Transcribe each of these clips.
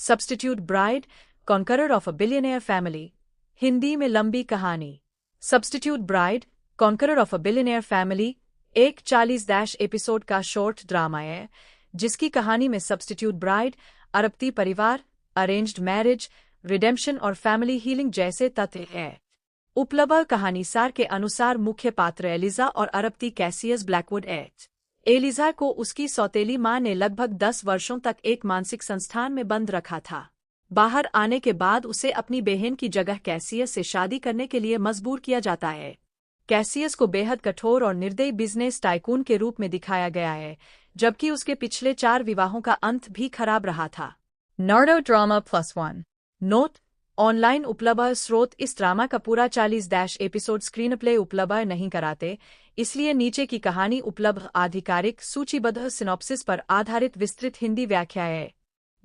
Substitute bride, conqueror of a billionaire family. Hindi में लंबी कहानी। Substitute bride, conqueror of a billionaire family एक 40 episode का शॉर्ट ड्रामा है जिसकी कहानी में सब्स्टिट्यूट ब्राइड, अरबती परिवार, अरेंज्ड मैरिज, रिडेम्पशन और फैमिली हीलिंग जैसे तथ्य हैं। उपलब्ध कहानी सार के अनुसार मुख्य पात्र एलिजा और अरबती कैसियस ब्लैकवुड हैं। एलिजा को उसकी सौतेली मां ने लगभग 10 वर्षों तक एक मानसिक संस्थान में बंद रखा था। बाहर आने के बाद उसे अपनी बहन की जगह कैसियस से शादी करने के लिए मजबूर किया जाता है। कैसियस को बेहद कठोर और निर्दयी बिजनेस टाइकून के रूप में दिखाया गया है, जबकि उसके पिछले 4 विवाहों का अंत भी खराब रहा था। नार्डो ड्रामा +1 नोट: ऑनलाइन उपलब्ध स्रोत इस ड्रामा का पूरा 40 एपिसोड स्क्रीन प्ले उपलब्ध नहीं कराते, इसलिए नीचे की कहानी उपलब्ध आधिकारिक सूचीबद्ध सिनॉप्सिस पर आधारित विस्तृत हिंदी व्याख्या है।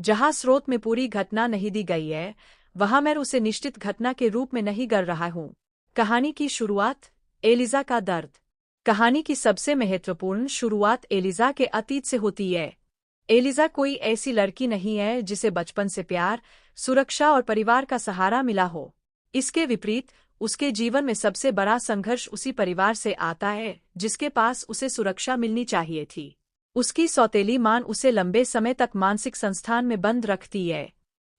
जहां स्रोत में पूरी घटना नहीं दी गई है, वहां मैं उसे निश्चित घटना के रूप में नहीं कर रहा हूं। कहानी की शुरुआत। एलिजा का दर्द। कहानी की सबसे महत्वपूर्ण शुरुआत एलिजा के अतीत से होती है। एलिजा कोई ऐसी लड़की नहीं है जिसे बचपन से प्यार, सुरक्षा और परिवार का सहारा मिला हो। इसके विपरीत, उसके जीवन में सबसे बड़ा संघर्ष उसी परिवार से आता है जिसके पास उसे सुरक्षा मिलनी चाहिए थी। उसकी सौतेली मां उसे लंबे समय तक मानसिक संस्थान में बंद रखती है।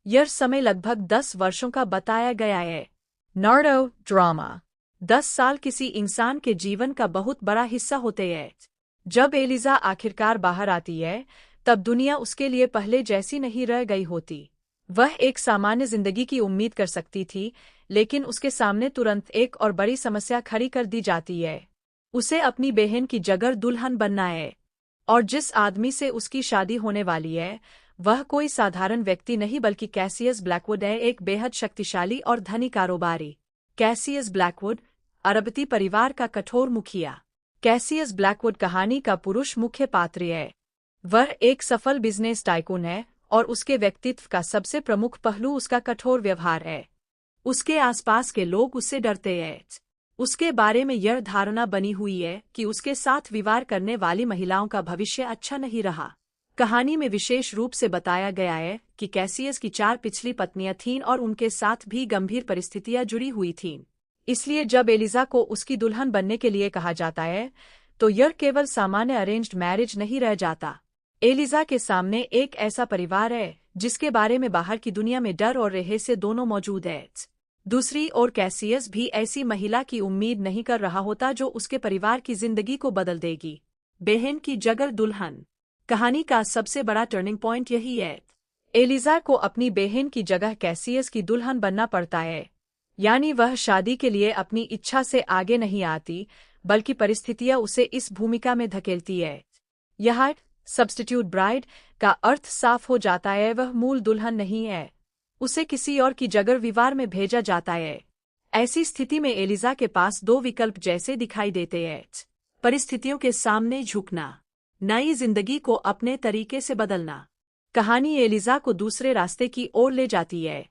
यह समय लगभग 10 वर्षों का बताया गया है। Nardo drama. 10 साल किसी इंसान के जीवन का बहुत बड़ा हिस्सा होते हैं। जब एलिजा आखिरकार बाहर आती है, तब दुनिया उसके लिए पहले जैसी नहीं रह गई होती। वह एक सामान्य जिंदगी की उम्मीद कर सकती थी, लेकिन उसके सामने तुरंत एक और बड़ी समस्या खड़ी कर दी जाती है। उसे अपनी बहन की जगह दुल्हन बनना है, और जिस आदमी से उसकी शादी होने वाली है, वह कोई साधारण व्यक्ति नहीं बल्कि कैसियस ब्लैकवुड है, एक बेहद शक्तिशाली और धनी कारोबारी। कैसियस ब्लैकवुड, अरबती परिवार का कठोर मुखिया। कैसियस ब्लैकवुड कहानी का पुरुष मुख्य पात्र है। वह एक सफल बिजनेस टाइकून है और उसके व्यक्तित्व का सबसे प्रमुख पहलू उसका कठोर व्यवहार है। उसके आसपास के लोग उससे डरते हैं। उसके बारे में यह धारणा बनी हुई है कि उसके साथ विवाह करने वाली महिलाओं का भविष्य अच्छा नहीं रहा। कहानी में विशेष रूप से बताया गया है कि कैसियस की 4 पिछली पत्नियां थीं और उनके साथ भी गंभीर परिस्थितियां जुड़ी हुई थीं। इसलिए जब एलिजा को उसकी दुल्हन बनने के लिए कहा जाता है, तो यह केवल सामान्य अरेंज्ड मैरिज नहीं रह जाता। एलिजा के सामने एक ऐसा परिवार है जिसके बारे में बाहर की दुनिया में डर और रहस्य दोनों मौजूद है। दूसरी ओर कैसियस भी ऐसी महिला की उम्मीद नहीं कर रहा होता जो उसके परिवार की जिंदगी को बदल देगी। बहन की जगह दुल्हन। कहानी का सबसे बड़ा टर्निंग पॉइंट यही है। एलिजा को अपनी बहन की जगह कैसियस की दुल्हन बनना पड़ता है, यानी वह शादी के लिए अपनी इच्छा से आगे नहीं आती, बल्कि परिस्थितियां उसे इस भूमिका में धकेलती है। यह सब्स्टिट्यूट ब्राइड का अर्थ साफ हो जाता है, वह मूल दुल्हन नहीं है, उसे किसी और की जगह विवाह में भेजा जाता है। ऐसी स्थिति में एलिजा के पास 2 विकल्प जैसे दिखाई देते हैं: परिस्थितियों के सामने झुकना, नई जिंदगी को अपने तरीके से बदलना। कहानी एलिजा को दूसरे रास्ते की ओर ले जाती है।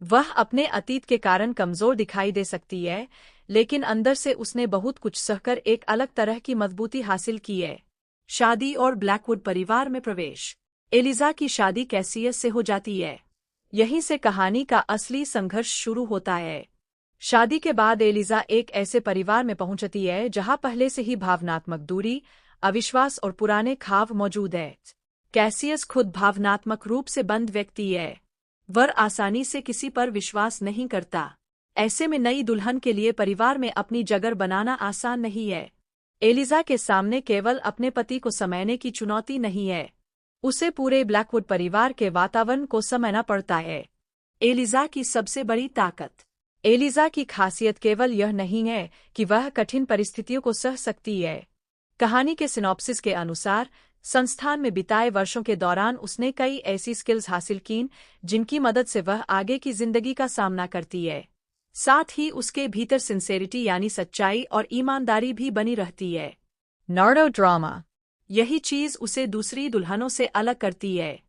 वह अपने अतीत के कारण कमजोर दिखाई दे सकती है, लेकिन अंदर से उसने बहुत कुछ सहकर एक अलग तरह की मजबूती हासिल की है। शादी और ब्लैकवुड परिवार में प्रवेश। एलिजा की शादी कैसियस से हो जाती है। यहीं से कहानी का असली संघर्ष शुरू होता है। शादी के बाद एलिजा एक ऐसे परिवार में पहुंचती है जहां पहले से ही भावनात्मक दूरी, अविश्वास और पुराने खाव मौजूद है। कैसियस खुद भावनात्मक रूप से बंद व्यक्ति है। वह आसानी से किसी पर विश्वास नहीं करता। ऐसे में नई दुल्हन के लिए परिवार में अपनी जगह बनाना आसान नहीं है। एलिजा के सामने केवल अपने पति को समझने की चुनौती नहीं है, उसे पूरे ब्लैकवुड परिवार के वातावरण को समझना पड़ता है। एलिजा की सबसे बड़ी ताकत। एलिजा की खासियत केवल यह नहीं है कि वह कठिन परिस्थितियों को सह सकती है। कहानी के सिनॉप्सिस के अनुसार, संस्थान में बिताए वर्षों के दौरान उसने कई ऐसी स्किल्स हासिल कीं जिनकी मदद से वह आगे की जिंदगी का सामना करती है। साथ ही उसके भीतर सिंसेरिटी यानी सच्चाई और ईमानदारी भी बनी रहती है। Nardo drama. यही चीज उसे दूसरी दुल्हनों से अलग करती है।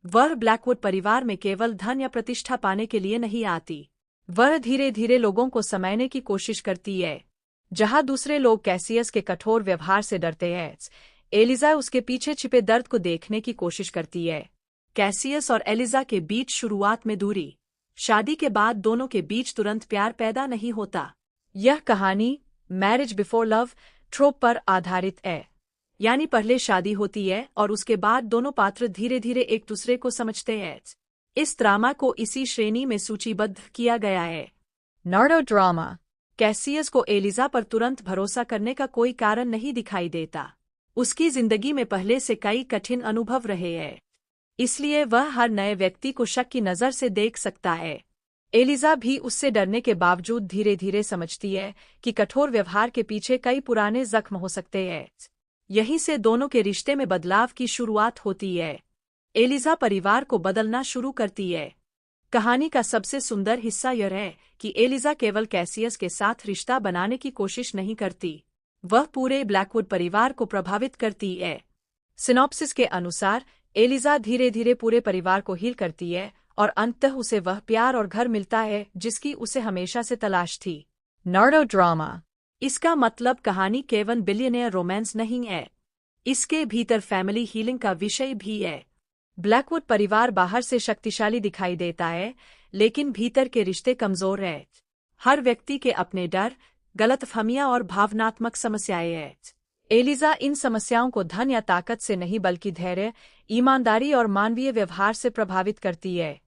वह ब्लैकवुड परिवार में केवल धन या प्रतिष्ठा पाने के लिए नहीं आती। वह धीरे धीरे लोगों को समझने की कोशिश करती है। जहां दूसरे लोग कैसियस के कठोर व्यवहार से डरते हैं, एलिजा उसके पीछे छिपे दर्द को देखने की कोशिश करती है। कैसियस और एलिजा के बीच शुरुआत में दूरी। शादी के बाद दोनों के बीच तुरंत प्यार पैदा नहीं होता। यह कहानी मैरिज बिफोर लव ट्रोप पर आधारित है, यानी पहले शादी होती है और उसके बाद दोनों पात्र धीरे धीरे एक दूसरे को समझते हैं। इस ड्रामा को इसी श्रेणी में सूचीबद्ध किया गया है। Nardo drama. कैसियस को एलिजा पर तुरंत भरोसा करने का कोई कारण नहीं दिखाई देता। उसकी जिंदगी में पहले से कई कठिन अनुभव रहे हैं, इसलिए वह हर नए व्यक्ति को शक की नज़र से देख सकता है। एलिजा भी उससे डरने के बावजूद धीरे धीरे समझती है कि कठोर व्यवहार के पीछे कई पुराने जख्म हो सकते हैं। यहीं से दोनों के रिश्ते में बदलाव की शुरुआत होती है। एलिजा परिवार को बदलना शुरू करती है। कहानी का सबसे सुंदर हिस्सा यह है कि एलिजा केवल कैसियस के साथ रिश्ता बनाने की कोशिश नहीं करती, वह पूरे ब्लैकवुड परिवार को प्रभावित करती है। सिनॉप्सिस के अनुसार एलिजा धीरे धीरे पूरे परिवार को हील करती है और अंततः उसे वह प्यार और घर मिलता है जिसकी उसे हमेशा से तलाश थी। Nardo drama. इसका मतलब कहानी केवल बिलियनियर रोमांस नहीं है, इसके भीतर फैमिली हीलिंग का विषय भी है। ब्लैकवुड परिवार बाहर से शक्तिशाली दिखाई देता है, लेकिन भीतर के रिश्ते कमजोर हैं। हर व्यक्ति के अपने डर, गलतफहमियां और भावनात्मक समस्याएं हैं। एलिजा इन समस्याओं को धन या ताकत से नहीं बल्कि धैर्य, ईमानदारी और मानवीय व्यवहार से प्रभावित करती है।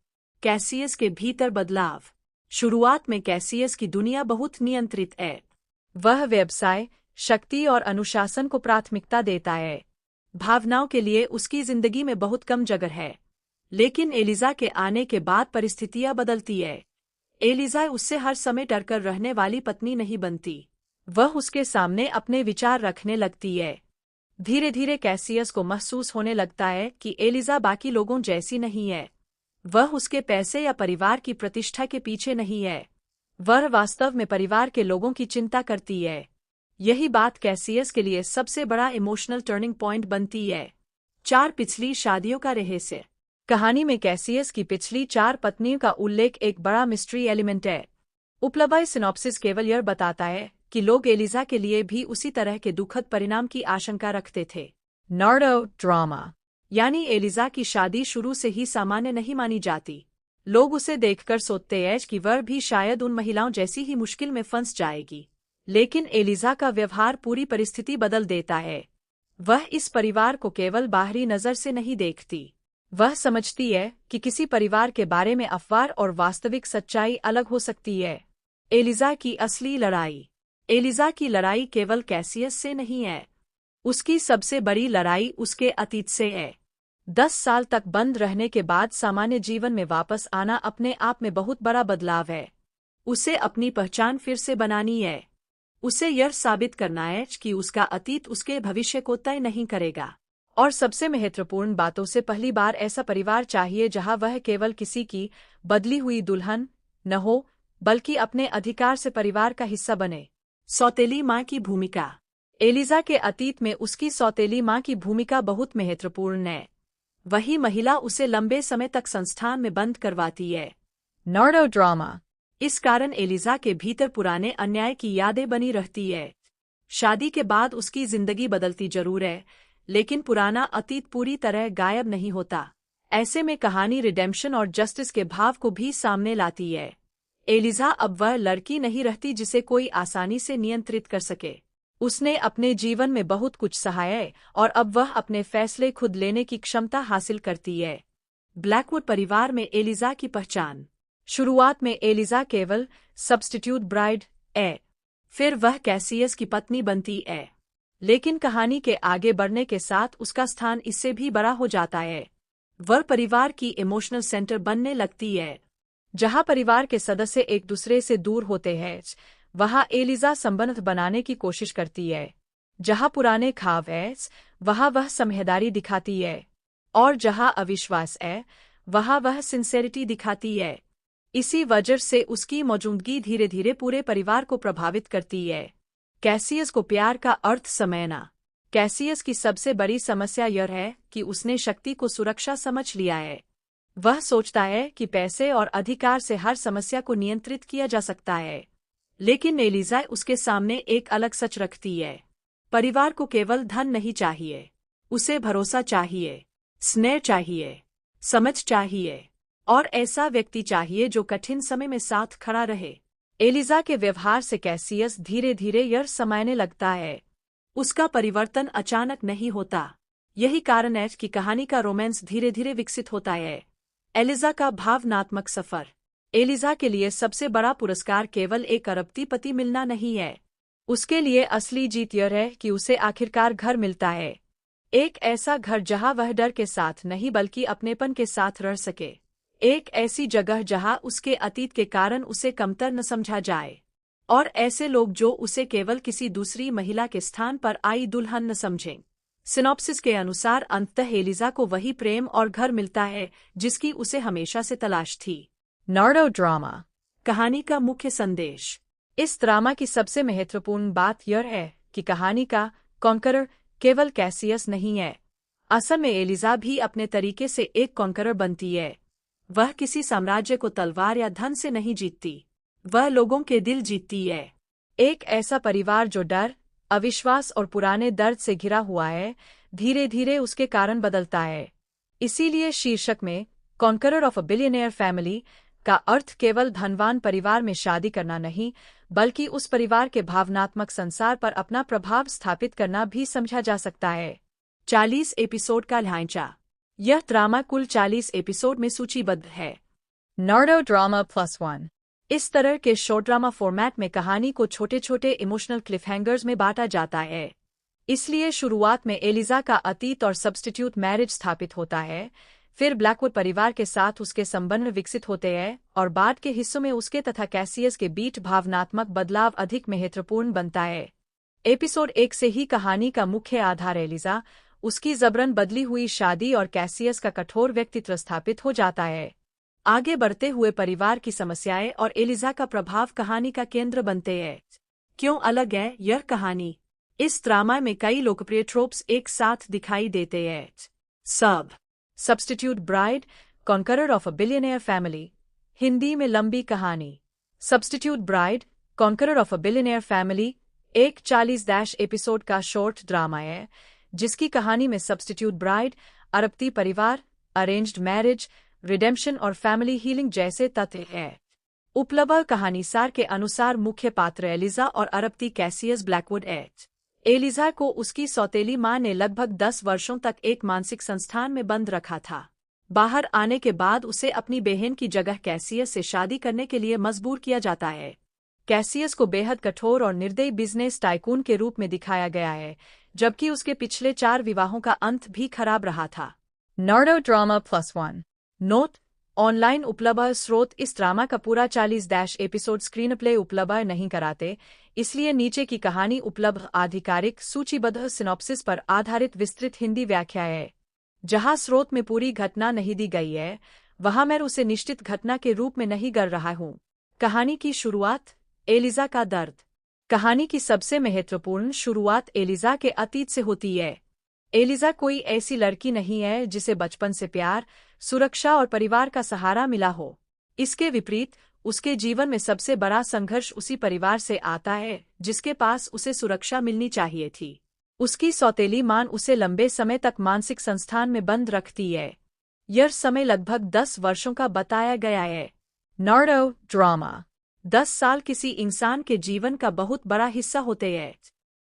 कैसियस के भीतर बदलाव। शुरुआत में कैसियस की दुनिया बहुत नियंत्रित है। वह व्यवसाय, शक्ति और अनुशासन को प्राथमिकता देता है। भावनाओं के लिए उसकी जिंदगी में बहुत कम जगह है। लेकिन एलिजा के आने के बाद परिस्थितियां बदलती है। एलिजा उससे हर समय डरकर रहने वाली पत्नी नहीं बनती, वह उसके सामने अपने विचार रखने लगती है। धीरे धीरे कैसियस को महसूस होने लगता है कि एलिजा बाकी लोगों जैसी नहीं है। वह उसके पैसे या परिवार की प्रतिष्ठा के पीछे नहीं है, वह वास्तव में परिवार के लोगों की चिंता करती है। यही बात कैसियस के लिए सबसे बड़ा इमोशनल टर्निंग पॉइंट बनती है। 4 पिछली शादियों का रहस्य। कहानी में कैसियस की पिछली 4 पत्नियों का उल्लेख एक बड़ा मिस्ट्री एलिमेंट है। उपलब्ध सिनॉप्सिस केवल यह बताता है कि लोग एलिजा के लिए भी उसी तरह के दुखद परिणाम की आशंका रखते थे। Nardo drama. यानी एलिजा की शादी शुरू से ही सामान्य नहीं मानी जाती। लोग उसे देखकर सोचते हैं कि वह भी शायद उन महिलाओं जैसी ही मुश्किल में फंस जाएगी। लेकिन एलिजा का व्यवहार पूरी परिस्थिति बदल देता है। वह इस परिवार को केवल बाहरी नज़र से नहीं देखती, वह समझती है कि किसी परिवार के बारे में अफवाह और वास्तविक सच्चाई अलग हो सकती है। एलिजा की असली लड़ाई। एलिजा की लड़ाई केवल कैसियस से नहीं है, उसकी सबसे बड़ी लड़ाई उसके अतीत से है। 10 साल तक बंद रहने के बाद सामान्य जीवन में वापस आना अपने आप में बहुत बड़ा बदलाव है। उसे अपनी पहचान फिर से बनानी है। उसे यह साबित करना है कि उसका अतीत उसके भविष्य को तय नहीं करेगा। और सबसे महत्वपूर्ण बातों से पहली बार ऐसा परिवार चाहिए जहां वह केवल किसी की बदली हुई दुल्हन न हो, बल्कि अपने अधिकार से परिवार का हिस्सा बने। सौतेली माँ की भूमिका। एलिजा के अतीत में उसकी सौतेली माँ की भूमिका बहुत महत्वपूर्ण है। वही महिला उसे लंबे समय तक संस्थान में बंद करवाती है। Nardo drama. इस कारण एलिजा के भीतर पुराने अन्याय की यादें बनी रहती है। शादी के बाद उसकी जिंदगी बदलती जरूर है, लेकिन पुराना अतीत पूरी तरह गायब नहीं होता। ऐसे में कहानी रिडेम्पशन और जस्टिस के भाव को भी सामने लाती है। एलिजा अब वह लड़की नहीं रहती जिसे कोई आसानी से नियंत्रित कर सके। उसने अपने जीवन में बहुत कुछ सहा है और अब वह अपने फैसले खुद लेने की क्षमता हासिल करती है। ब्लैकवुड परिवार में एलिजा की पहचान। शुरुआत में एलिजा केवल सब्स्टिट्यूट ब्राइड है, फिर वह कैसियस की पत्नी बनती है। लेकिन कहानी के आगे बढ़ने के साथ उसका स्थान इससे भी बड़ा हो जाता है। वह परिवार की इमोशनल सेंटर बनने लगती है। जहां परिवार के सदस्य एक दूसरे से दूर होते हैं, वहां एलिजा संबंध बनाने की कोशिश करती है। जहां पुराने घाव है, वहां वह समझदारी दिखाती है, और जहां अविश्वास है, वहां वह सिंसेरिटी दिखाती है। इसी वजह से उसकी मौजूदगी धीरे धीरे पूरे परिवार को प्रभावित करती है। कैसियस को प्यार का अर्थ समझना। कैसियस की सबसे बड़ी समस्या यह है कि उसने शक्ति को सुरक्षा समझ लिया है। वह सोचता है कि पैसे और अधिकार से हर समस्या को नियंत्रित किया जा सकता है। लेकिन एलिजा उसके सामने एक अलग सच रखती है। परिवार को केवल धन नहीं चाहिए, उसे भरोसा चाहिए, स्नेह चाहिए, समझ चाहिए और ऐसा व्यक्ति चाहिए जो कठिन समय में साथ खड़ा रहे। एलिजा के व्यवहार से कैसियस धीरे धीरे यह समझने लगता है। उसका परिवर्तन अचानक नहीं होता। यही कारण है कि कहानी का रोमांस धीरे धीरे विकसित होता है। एलिजा का भावनात्मक सफर। एलिजा के लिए सबसे बड़ा पुरस्कार केवल एक अरबपति मिलना नहीं है। उसके लिए असली जीत यह है कि उसे आखिरकार घर मिलता है। एक ऐसा घर जहां वह डर के साथ नहीं बल्कि अपनेपन के साथ रह सके। एक ऐसी जगह जहां उसके अतीत के कारण उसे कमतर न समझा जाए और ऐसे लोग जो उसे केवल किसी दूसरी महिला के स्थान पर आई दुल्हन न समझें। सिनॉप्सिस के अनुसार अंततः एलिजा को वही प्रेम और घर मिलता है जिसकी उसे हमेशा से तलाश थी। Nardo drama. कहानी का मुख्य संदेश। इस ड्रामा की सबसे महत्वपूर्ण बात यह है कि कहानी का कॉन्करर केवल कैसियस नहीं है। असल में एलिजा भी अपने तरीके से एक कॉन्करर बनती है। वह किसी साम्राज्य को तलवार या धन से नहीं जीतती, वह लोगों के दिल जीतती है। एक ऐसा परिवार जो डर, अविश्वास और पुराने दर्द से घिरा हुआ है, धीरे धीरे उसके कारण बदलता है। इसीलिए शीर्षक में conqueror of a billionaire family का अर्थ केवल धनवान परिवार में शादी करना नहीं, बल्कि उस परिवार के भावनात्मक संसार पर अपना प्रभाव स्थापित करना भी समझा जा सकता है। 40 एपिसोड का ढांचा। यह ड्रामा कुल 40 एपिसोड में सूचीबद्ध है। Nardo drama +1। इस तरह के शॉर्ट ड्रामा फॉर्मेट में कहानी को छोटे छोटे इमोशनल क्लिफहैंगर्स में बांटा जाता है। इसलिए शुरुआत में एलिजा का अतीत और सब्स्टिट्यूट मैरिज स्थापित होता है, फिर ब्लैकवुड परिवार के साथ उसके संबंध विकसित होते हैं और बाद के हिस्सों में उसके तथा कैसियस के बीच भावनात्मक बदलाव अधिक महत्वपूर्ण बनता है। एपिसोड 1 से ही कहानी का मुख्य आधार एलिजा, उसकी जबरन बदली हुई शादी और कैसियस का कठोर व्यक्तित्व स्थापित हो जाता है। आगे बढ़ते हुए परिवार की समस्याएं और एलिजा का प्रभाव कहानी का केंद्र बनते हैं। क्यों अलग है यह कहानी? इस ड्रामा में कई लोकप्रिय ट्रोप्स एक साथ दिखाई देते हैं। Substitute bride, conqueror of a billionaire family. Hindi में लंबी कहानी। Substitute bride, conqueror of a billionaire family एक 40 एपिसोड का शॉर्ट ड्रामा है जिसकी कहानी में सब्स्टिट्यूट ब्राइड, अरबपति परिवार, अरेंज्ड मैरिज, रिडेम्पशन और फैमिली हीलिंग जैसे तथ्य हैं। उपलब्ध कहानी सार के अनुसार मुख्य पात्र एलिजा और अरबपति कैसियस ब्लैकवुड हैं। एलिजा को उसकी सौतेली मां ने लगभग 10 वर्षों तक एक मानसिक संस्थान में बंद रखा था। बाहर आने के बाद उसे अपनी बहन की जगह कैसियस से शादी करने के लिए मजबूर किया जाता है। कैसियस को बेहद कठोर और निर्दयी बिजनेस टाइकून के रूप में दिखाया गया है, जबकि उसके पिछले 4 विवाहों का अंत भी खराब रहा था। Nardo drama +1। नोट: ऑनलाइन उपलब्ध स्रोत इस ड्रामा का पूरा 40 एपिसोड स्क्रीन प्ले उपलब्ध नहीं कराते, इसलिए नीचे की कहानी उपलब्ध आधिकारिक सूचीबद्ध सिनॉप्सिस पर आधारित विस्तृत हिंदी व्याख्या है। जहां स्रोत में पूरी घटना नहीं दी गई है, वहां मैं उसे निश्चित घटना के रूप में नहीं कर रहा हूं। कहानी की शुरुआत। एलिजा का दर्द। कहानी की सबसे महत्वपूर्ण शुरुआत एलिजा के अतीत से होती है। एलिजा कोई ऐसी लड़की नहीं है जिसे बचपन से प्यार, सुरक्षा और परिवार का सहारा मिला हो। इसके विपरीत, उसके जीवन में सबसे बड़ा संघर्ष उसी परिवार से आता है जिसके पास उसे सुरक्षा मिलनी चाहिए थी। उसकी सौतेली मां उसे लंबे समय तक मानसिक संस्थान में बंद रखती है। यह समय लगभग 10 वर्षों का बताया गया है। Nardo drama. 10 साल किसी इंसान के जीवन का बहुत बड़ा हिस्सा होते हैं।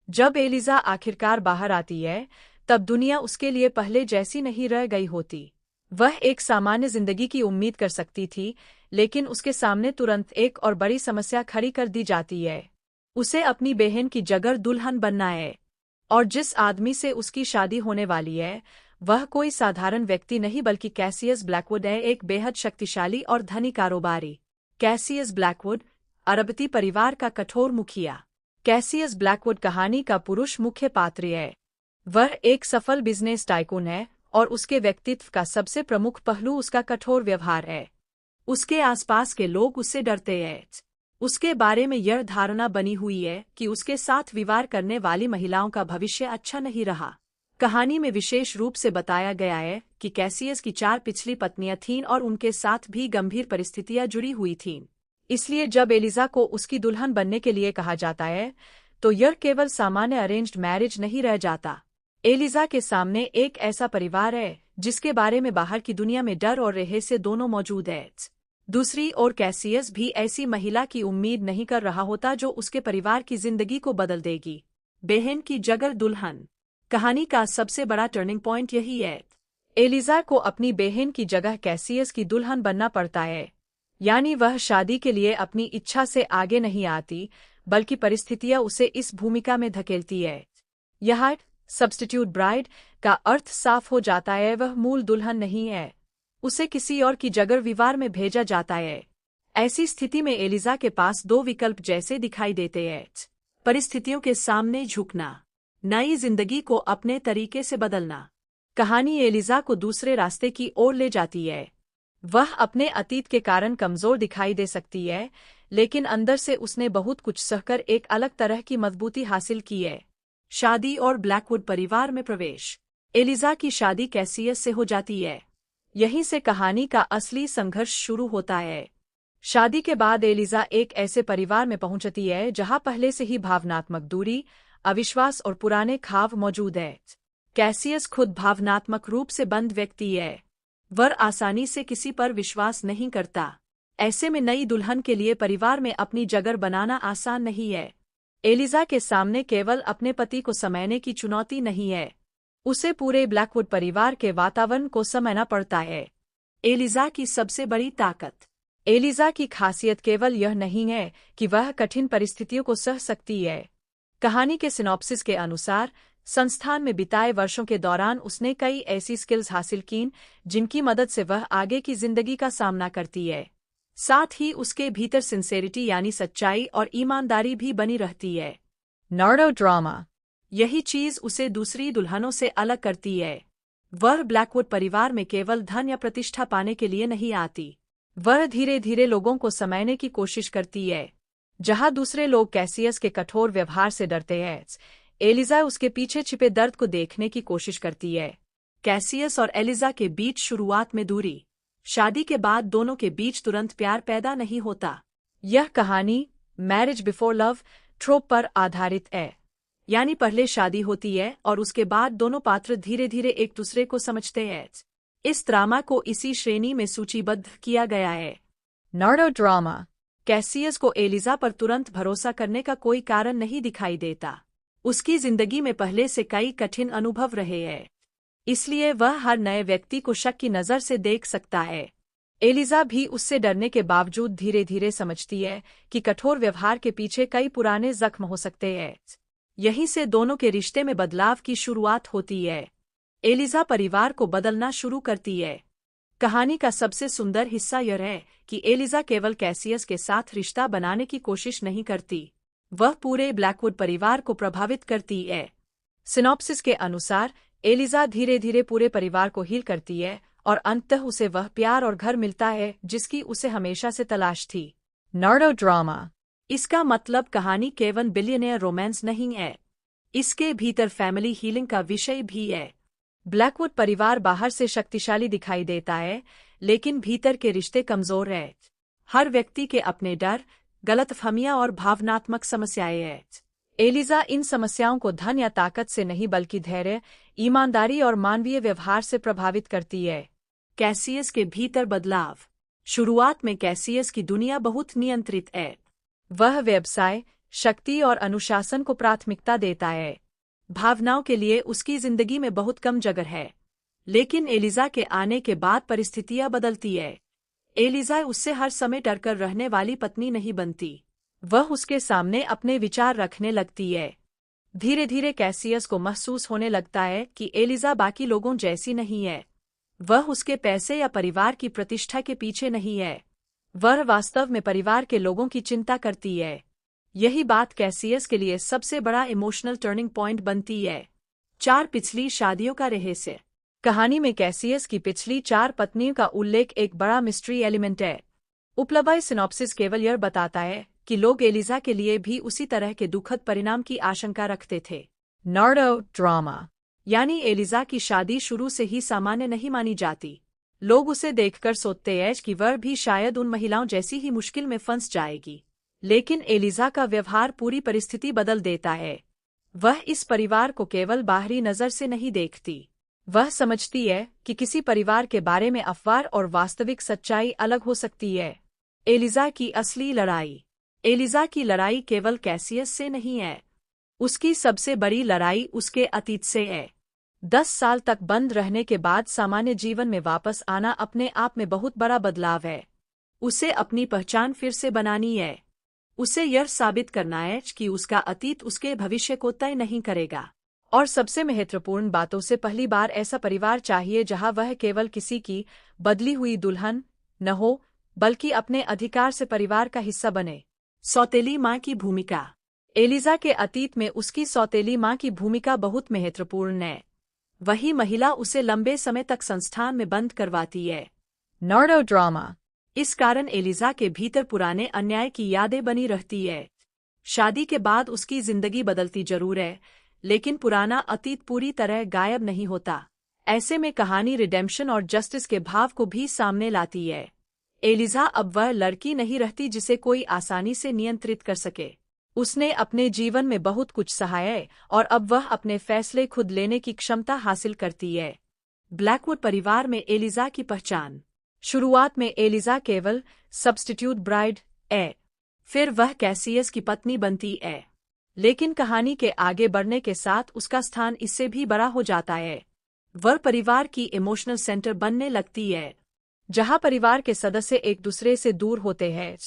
जब एलिजा आखिरकार बाहर आती है, तब दुनिया उसके लिए पहले जैसी नहीं रह गई होती। वह एक सामान्य जिंदगी की उम्मीद कर सकती थी, लेकिन उसके सामने तुरंत एक और बड़ी समस्या खड़ी कर दी जाती है। उसे अपनी बहन की जगह दुल्हन बनना है, और जिस आदमी से उसकी शादी होने वाली है, वह कोई साधारण व्यक्ति नहीं बल्कि कैसियस ब्लैकवुड है, एक बेहद शक्तिशाली और धनी कारोबारी। कैसियस ब्लैकवुड, अरबपति परिवार का कठोर मुखिया। कैसियस ब्लैकवुड कहानी का पुरुष मुख्य पात्र है। वह एक सफल बिजनेस टाइकून है और उसके व्यक्तित्व का सबसे प्रमुख पहलू उसका कठोर व्यवहार है। उसके आसपास के लोग उससे डरते हैं। उसके बारे में यह धारणा बनी हुई है कि उसके साथ विवाह करने वाली महिलाओं का भविष्य अच्छा नहीं रहा। कहानी में विशेष रूप से बताया गया है कि कैसियस की 4 पिछली पत्नियां थीं और उनके साथ भी गंभीर परिस्थितियां जुड़ी हुई थीं। इसलिए जब एलिजा को उसकी दुल्हन बनने के लिए कहा जाता है, तो यह केवल सामान्य अरेंज्ड मैरिज नहीं रह जाता। एलिजा के सामने एक ऐसा परिवार है जिसके बारे में बाहर की दुनिया में डर और रहस्य दोनों मौजूद है। दूसरी ओर कैसियस भी ऐसी महिला की उम्मीद नहीं कर रहा होता जो उसके परिवार की जिंदगी को बदल देगी। बहन की जगह दुल्हन। कहानी का सबसे बड़ा टर्निंग पॉइंट यही है। एलिजा को अपनी बहन की जगह कैसियस की दुल्हन बनना पड़ता है। यानी वह शादी के लिए अपनी इच्छा से आगे नहीं आती, बल्कि परिस्थितियां उसे इस भूमिका में धकेलती है। यह सब्स्टिट्यूट ब्राइड का अर्थ साफ हो जाता है, वह मूल दुल्हन नहीं है, उसे किसी और की जगह विवाह में भेजा जाता है। ऐसी स्थिति में एलिजा के पास दो विकल्प जैसे दिखाई देते हैं। परिस्थितियों के सामने झुकना, नई जिंदगी को अपने तरीके से बदलना। कहानी एलिजा को दूसरे रास्ते की ओर ले जाती है। वह अपने अतीत के कारण कमजोर दिखाई दे सकती है, लेकिन अंदर से उसने बहुत कुछ सहकर एक अलग तरह की मजबूती हासिल की है। शादी और ब्लैकवुड परिवार में प्रवेश। एलिजा की शादी कैसियस से हो जाती है। यहीं से कहानी का असली संघर्ष शुरू होता है। शादी के बाद एलिजा एक ऐसे परिवार में पहुंचती है जहां पहले से ही भावनात्मक दूरी, अविश्वास और पुराने खाव मौजूद है। कैसियस खुद भावनात्मक रूप से बंद व्यक्ति है। वह आसानी से किसी पर विश्वास नहीं करता। ऐसे में नई दुल्हन के लिए परिवार में अपनी जगह बनाना आसान नहीं है। एलिजा के सामने केवल अपने पति को समझने की चुनौती नहीं है, उसे पूरे ब्लैकवुड परिवार के वातावरण को समझना पड़ता है। एलिजा की सबसे बड़ी ताकत। एलिजा की खासियत केवल यह नहीं है कि वह कठिन परिस्थितियों को सह सकती है। कहानी के सिनॉप्सिस के अनुसार संस्थान में बिताए वर्षों के दौरान उसने कई ऐसी स्किल्स हासिल कीं जिनकी मदद से वह आगे की जिंदगी का सामना करती है। साथ ही उसके भीतर सिंसेरिटी यानी सच्चाई और ईमानदारी भी बनी रहती है। Nardo drama. यही चीज उसे दूसरी दुल्हनों से अलग करती है। वह ब्लैकवुड परिवार में केवल धन या प्रतिष्ठा पाने के लिए नहीं आती, वह धीरे धीरे लोगों को समझने की कोशिश करती है। जहां दूसरे लोग कैसियस के कठोर व्यवहार से डरते हैं, एलिजा उसके पीछे छिपे दर्द को देखने की कोशिश करती है। कैसियस और एलिजा के बीच शुरुआत में दूरी। शादी के बाद दोनों के बीच तुरंत प्यार पैदा नहीं होता। यह कहानी मैरिज बिफोर लव ट्रोप पर आधारित है, यानी पहले शादी होती है और उसके बाद दोनों पात्र धीरे धीरे एक दूसरे को समझते हैं। इस ड्रामा को इसी श्रेणी में सूचीबद्ध किया गया है। Nardo drama. कैसियस को एलिजा पर तुरंत भरोसा करने का कोई कारण नहीं दिखाई देता। उसकी जिंदगी में पहले से कई कठिन अनुभव रहे हैं, इसलिए वह हर नए व्यक्ति को शक की नज़र से देख सकता है। एलिजा भी उससे डरने के बावजूद धीरे धीरे समझती है कि कठोर व्यवहार के पीछे कई पुराने जख्म हो सकते हैं। यहीं से दोनों के रिश्ते में बदलाव की शुरुआत होती है। एलिजा परिवार को बदलना शुरू करती है। कहानी का सबसे सुंदर हिस्सा यह है कि एलिजा केवल कैसियस के साथ रिश्ता बनाने की कोशिश नहीं करती, वह पूरे ब्लैकवुड परिवार को प्रभावित करती है। सिनॉप्सिस के अनुसार एलिजा धीरे धीरे पूरे परिवार को हील करती है और अंततः उसे वह प्यार और घर मिलता है जिसकी उसे हमेशा से तलाश थी। Nardo drama. इसका मतलब कहानी केवल बिलियनियर रोमांस नहीं है, इसके भीतर फैमिली हीलिंग का विषय भी है। ब्लैकवुड परिवार बाहर से शक्तिशाली दिखाई देता है, लेकिन भीतर के रिश्ते कमजोर हैं। हर व्यक्ति के अपने डर, गलतफहमियां और भावनात्मक समस्याएं हैं। एलिजा इन समस्याओं को धन या ताकत से नहीं बल्कि धैर्य, ईमानदारी और मानवीय व्यवहार से प्रभावित करती है। कैसियस के भीतर बदलाव। शुरुआत में कैसियस की दुनिया बहुत नियंत्रित है। वह व्यवसाय, शक्ति और अनुशासन को प्राथमिकता देता है। भावनाओं के लिए उसकी जिंदगी में बहुत कम जगह है। लेकिन एलिजा के आने के बाद परिस्थितियां बदलती है। एलिजा उससे हर समय डरकर रहने वाली पत्नी नहीं बनती, वह उसके सामने अपने विचार रखने लगती है। धीरे धीरे कैसियस को महसूस होने लगता है कि एलिजा बाकी लोगों जैसी नहीं है। वह उसके पैसे या परिवार की प्रतिष्ठा के पीछे नहीं है, वह वास्तव में परिवार के लोगों की चिंता करती है। यही बात कैसियस के लिए सबसे बड़ा इमोशनल टर्निंग पॉइंट बनती है। 4 पिछली शादियों का रहस्य। कहानी में कैसियस की पिछली 4 पत्नियों का उल्लेख एक बड़ा मिस्ट्री एलिमेंट है। उपलब्ध सिनॉप्सिस केवल यह बताता है कि लोग एलिजा के लिए भी उसी तरह के दुखद परिणाम की आशंका रखते थे। Nardo drama. यानी एलिजा की शादी शुरू से ही सामान्य नहीं मानी जाती। लोग उसे देखकर सोचते हैं कि वह भी शायद उन महिलाओं जैसी ही मुश्किल में फंस जाएगी। लेकिन एलिजा का व्यवहार पूरी परिस्थिति बदल देता है। वह इस परिवार को केवल बाहरी नज़र से नहीं देखती, वह समझती है कि किसी परिवार के बारे में अफवाह और वास्तविक सच्चाई अलग हो सकती है। एलिजा की असली लड़ाई। एलिजा की लड़ाई केवल कैसियस से नहीं है। उसकी सबसे बड़ी लड़ाई उसके अतीत से है। 10 साल तक बंद रहने के बाद सामान्य जीवन में वापस आना अपने आप में बहुत बड़ा बदलाव है। उसे अपनी पहचान फिर से बनानी है। उसे यह साबित करना है कि उसका अतीत उसके भविष्य को तय नहीं करेगा। और सबसे महत्वपूर्ण बातों से पहली बार ऐसा परिवार चाहिए जहां वह केवल किसी की बदली हुई दुल्हन न हो, बल्कि अपने अधिकार से परिवार का हिस्सा बने। सौतेली माँ की भूमिका। एलिजा के अतीत में उसकी सौतेली माँ की भूमिका बहुत महत्वपूर्ण है। वही महिला उसे लंबे समय तक संस्थान में बंद करवाती है। Nardo drama. इस कारण एलिजा के भीतर पुराने अन्याय की यादें बनी रहती है। शादी के बाद उसकी जिंदगी बदलती जरूर है, लेकिन पुराना अतीत पूरी तरह गायब नहीं होता। ऐसे में कहानी रिडेम्पशन और जस्टिस के भाव को भी सामने लाती है। एलिजा अब वह लड़की नहीं रहती जिसे कोई आसानी से नियंत्रित कर सके। उसने अपने जीवन में बहुत कुछ सहा है और अब वह अपने फैसले खुद लेने की क्षमता हासिल करती है। ब्लैकवुड परिवार में एलिजा की पहचान। शुरुआत में एलिजा केवल सब्स्टिट्यूट ब्राइड है, फिर वह कैसियस की पत्नी बनती है। लेकिन कहानी के आगे बढ़ने के साथ उसका स्थान इससे भी बड़ा हो जाता है। वह परिवार की इमोशनल सेंटर बनने लगती है। जहां परिवार के सदस्य एक दूसरे से दूर होते हैं,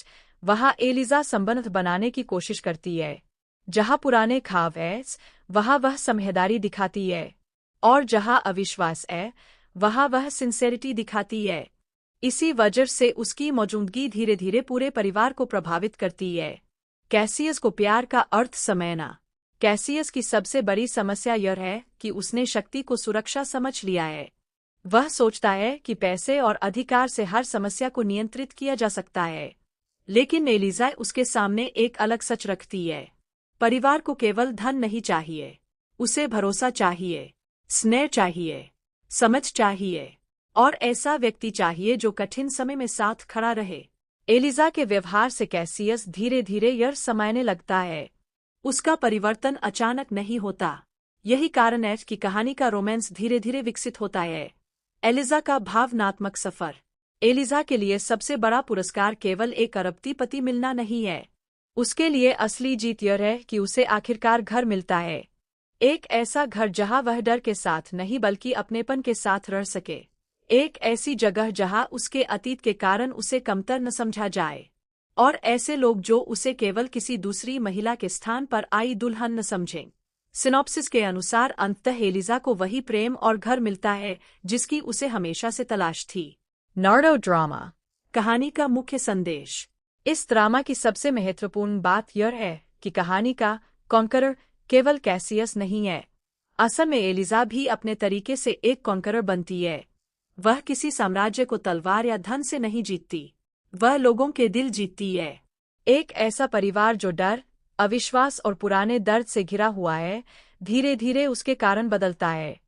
वहां एलिजा संबंध बनाने की कोशिश करती है। जहां पुराने खाव है, वहां वह समझदारी दिखाती है। और जहां अविश्वास है, वहां वह सिंसेरिटी दिखाती है। इसी वजह से उसकी मौजूदगी धीरे धीरे पूरे परिवार को प्रभावित करती है। कैसियस को प्यार का अर्थ समझना। कैसियस की सबसे बड़ी समस्या यह है कि उसने शक्ति को सुरक्षा समझ लिया है। वह सोचता है कि पैसे और अधिकार से हर समस्या को नियंत्रित किया जा सकता है। लेकिन एलिजा उसके सामने एक अलग सच रखती है। परिवार को केवल धन नहीं चाहिए, उसे भरोसा चाहिए, स्नेह चाहिए, समझ चाहिए, और ऐसा व्यक्ति चाहिए जो कठिन समय में साथ खड़ा रहे। एलिजा के व्यवहार से कैसियस धीरे धीरे यह समझने लगता है। उसका परिवर्तन अचानक नहीं होता। यही कारण है कि कहानी का रोमांस धीरे धीरे विकसित होता है। एलिजा का भावनात्मक सफर। एलिजा के लिए सबसे बड़ा पुरस्कार केवल एक अरबपति मिलना नहीं है। उसके लिए असली जीत यह है कि उसे आखिरकार घर मिलता है। एक ऐसा घर जहां वह डर के साथ नहीं बल्कि अपनेपन के साथ रह सके। एक ऐसी जगह जहां उसके अतीत के कारण उसे कमतर न समझा जाए, और ऐसे लोग जो उसे केवल किसी दूसरी महिला के स्थान पर आई दुल्हन न समझें। सिनॉप्सिस के अनुसार अंततः एलिजा को वही प्रेम और घर मिलता है जिसकी उसे हमेशा से तलाश थी। Nardo drama. कहानी का मुख्य संदेश। इस ड्रामा की सबसे महत्वपूर्ण बात यह है कि कहानी का कॉन्करर केवल कैसियस नहीं है। असल में एलिजा भी अपने तरीके से एक कॉन्करर बनती है। वह किसी साम्राज्य को तलवार या धन से नहीं जीतती, वह लोगों के दिल जीतती है। एक ऐसा परिवार जो डर, अविश्वास और पुराने दर्द से घिरा हुआ है, धीरे धीरे उसके कारण बदलता है।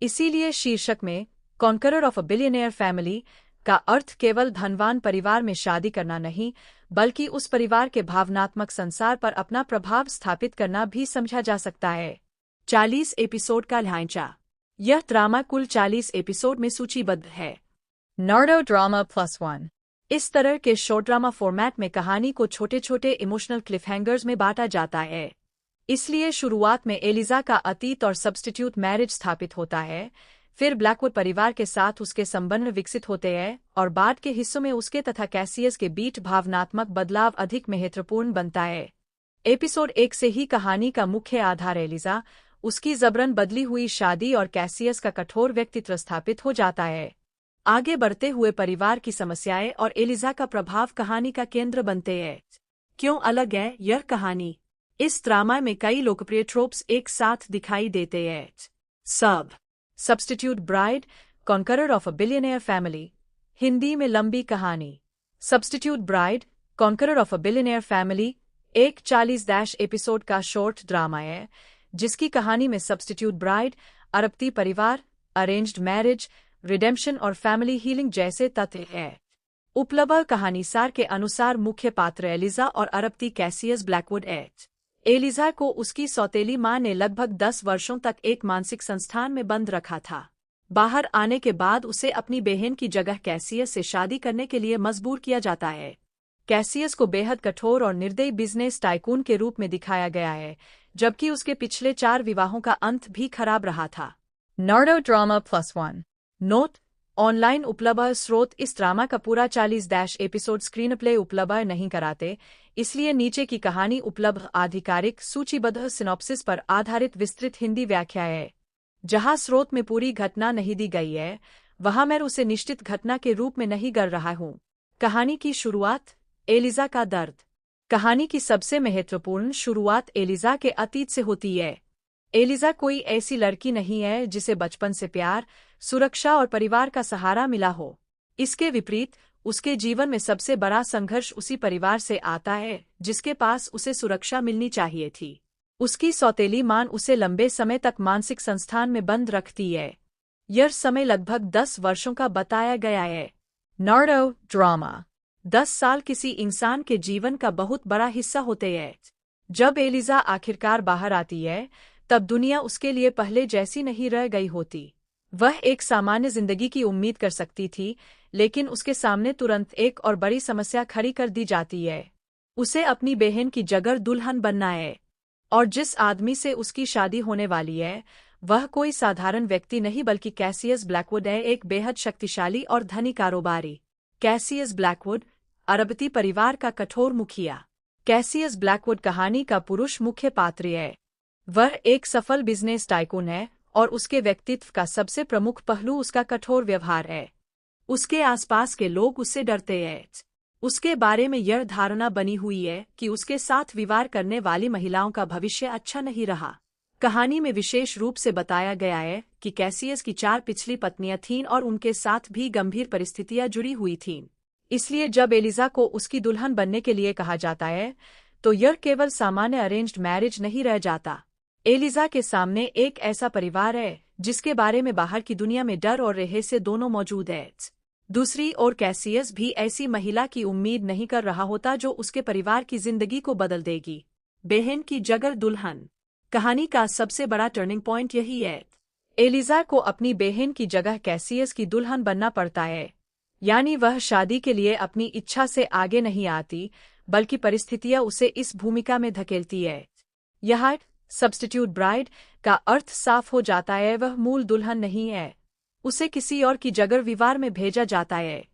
इसीलिए शीर्षक में conqueror of a billionaire family का अर्थ केवल धनवान परिवार में शादी करना नहीं, बल्कि उस परिवार के भावनात्मक संसार पर अपना प्रभाव स्थापित करना भी समझा जा सकता है। 40 एपिसोड का ढांचा। यह ड्रामा कुल 40 एपिसोड में सूचीबद्ध है। Nardo drama +1। इस तरह के शॉर्ट ड्रामा फॉर्मेट में कहानी को छोटे छोटे इमोशनल क्लिफहैंगर्स में बांटा जाता है। इसलिए शुरुआत में एलिजा का अतीत और सब्स्टिट्यूट मैरिज स्थापित होता है, फिर ब्लैकवुड परिवार के साथ उसके संबंध विकसित होते हैं, और बाद के हिस्सों में उसके तथा कैसियस के बीच भावनात्मक बदलाव अधिक महत्वपूर्ण बनता है। एपिसोड 1 से ही कहानी का मुख्य आधार एलिजा, उसकी जबरन बदली हुई शादी और कैसियस का कठोर व्यक्तित्व स्थापित हो जाता है। आगे बढ़ते हुए परिवार की समस्याएं और एलिजा का प्रभाव कहानी का केंद्र बनते हैं। क्यों अलग है यह कहानी? इस ड्रामा में कई लोकप्रिय ट्रोप्स एक साथ दिखाई देते हैं। Substitute bride, conqueror of a billionaire family. Hindi में लंबी कहानी। Substitute bride, conqueror of a billionaire family एक 40 एपिसोड का शॉर्ट ड्रामा है, जिसकी कहानी में सब्स्टिट्यूट ब्राइड, अरबपति परिवार, अरेंज्ड मैरिज, रिडेम्पशन और फैमिली हीलिंग जैसे तथ्य हैं। उपलब्ध कहानीसार के अनुसार मुख्य पात्र एलिजा और अरबपति कैसियस ब्लैकवुड है। एलिजा को उसकी सौतेली माँ ने लगभग 10 वर्षों तक एक मानसिक संस्थान में बंद रखा था। बाहर आने के बाद उसे अपनी बहन की जगह कैसियस से शादी करने के लिए मजबूर किया जाता है। कैसियस को बेहद कठोर और निर्दयी बिजनेस टाइकून के रूप में दिखाया गया है, जबकि उसके पिछले 4 विवाहों का अंत भी खराब रहा था। नार्डो ड्रामा +1 नोट: ऑनलाइन उपलब्ध स्रोत इस ड्रामा का पूरा 40 एपिसोड स्क्रीन प्ले उपलब्ध नहीं कराते, इसलिए नीचे की कहानी उपलब्ध आधिकारिक सूचीबद्ध सिनॉप्सिस पर आधारित विस्तृत हिंदी व्याख्या है। जहां स्रोत में पूरी घटना नहीं दी गई है, वहां मैं उसे निश्चित घटना के रूप में नहीं कर रहा हूं। कहानी की शुरुआत: एलिजा का दर्द। कहानी की सबसे महत्वपूर्ण शुरुआत एलिजा के अतीत से होती है। एलिजा कोई ऐसी लड़की नहीं है जिसे बचपन से प्यार, सुरक्षा और परिवार का सहारा मिला हो। इसके विपरीत, उसके जीवन में सबसे बड़ा संघर्ष उसी परिवार से आता है जिसके पास उसे सुरक्षा मिलनी चाहिए थी। उसकी सौतेली मां उसे लंबे समय तक मानसिक संस्थान में बंद रखती है। यह समय लगभग 10 वर्षों का बताया गया है। नार्डो ड्रामा 10 साल किसी इंसान के जीवन का बहुत बड़ा हिस्सा होते हैं। जब एलिजा आखिरकार बाहर आती है, तब दुनिया उसके लिए पहले जैसी नहीं रह गई होती। वह एक सामान्य जिंदगी की उम्मीद कर सकती थी, लेकिन उसके सामने तुरंत एक और बड़ी समस्या खड़ी कर दी जाती है। उसे अपनी बहन की जगह दुल्हन बनना है, और जिस आदमी से उसकी शादी होने वाली है, वह कोई साधारण व्यक्ति नहीं बल्कि कैसियस ब्लैकवुड है, एक बेहद शक्तिशाली और धनी कारोबारी। कैसियस ब्लैकवुड, अरबती परिवार का कठोर मुखिया। कैसियस ब्लैकवुड कहानी का पुरुष मुख्य पात्र है। वह एक सफल बिजनेस टाइकून है, और उसके व्यक्तित्व का सबसे प्रमुख पहलू उसका कठोर व्यवहार है। उसके आसपास के लोग उससे डरते हैं। उसके बारे में यह धारणा बनी हुई है कि उसके साथ विवाह करने वाली महिलाओं का भविष्य अच्छा नहीं रहा। कहानी में विशेष रूप से बताया गया है कि कैसियस की 4 पिछली पत्नियां थीं और उनके साथ भी गंभीर परिस्थितियां जुड़ी हुई थीं। इसलिए जब एलिजा को उसकी दुल्हन बनने के लिए कहा जाता है, तो यह केवल सामान्य अरेंज्ड मैरिज नहीं रह जाता। एलिजा के सामने एक ऐसा परिवार है जिसके बारे में बाहर की दुनिया में डर और रहस्य दोनों मौजूद है। दूसरी ओर कैसियस भी ऐसी महिला की उम्मीद नहीं कर रहा होता जो उसके परिवार की जिंदगी को बदल देगी। बहन की जगह दुल्हन। कहानी का सबसे बड़ा टर्निंग पॉइंट यही है। एलिजा को अपनी बहन की जगह कैसियस की दुल्हन बनना पड़ता है, यानी वह शादी के लिए अपनी इच्छा से आगे नहीं आती, बल्कि परिस्थितियां उसे इस भूमिका में धकेलती है। यह सब्स्टिट्यूट ब्राइड का अर्थ साफ हो जाता है, वह मूल दुल्हन नहीं है, उसे किसी और की जगह विवाह में भेजा जाता है।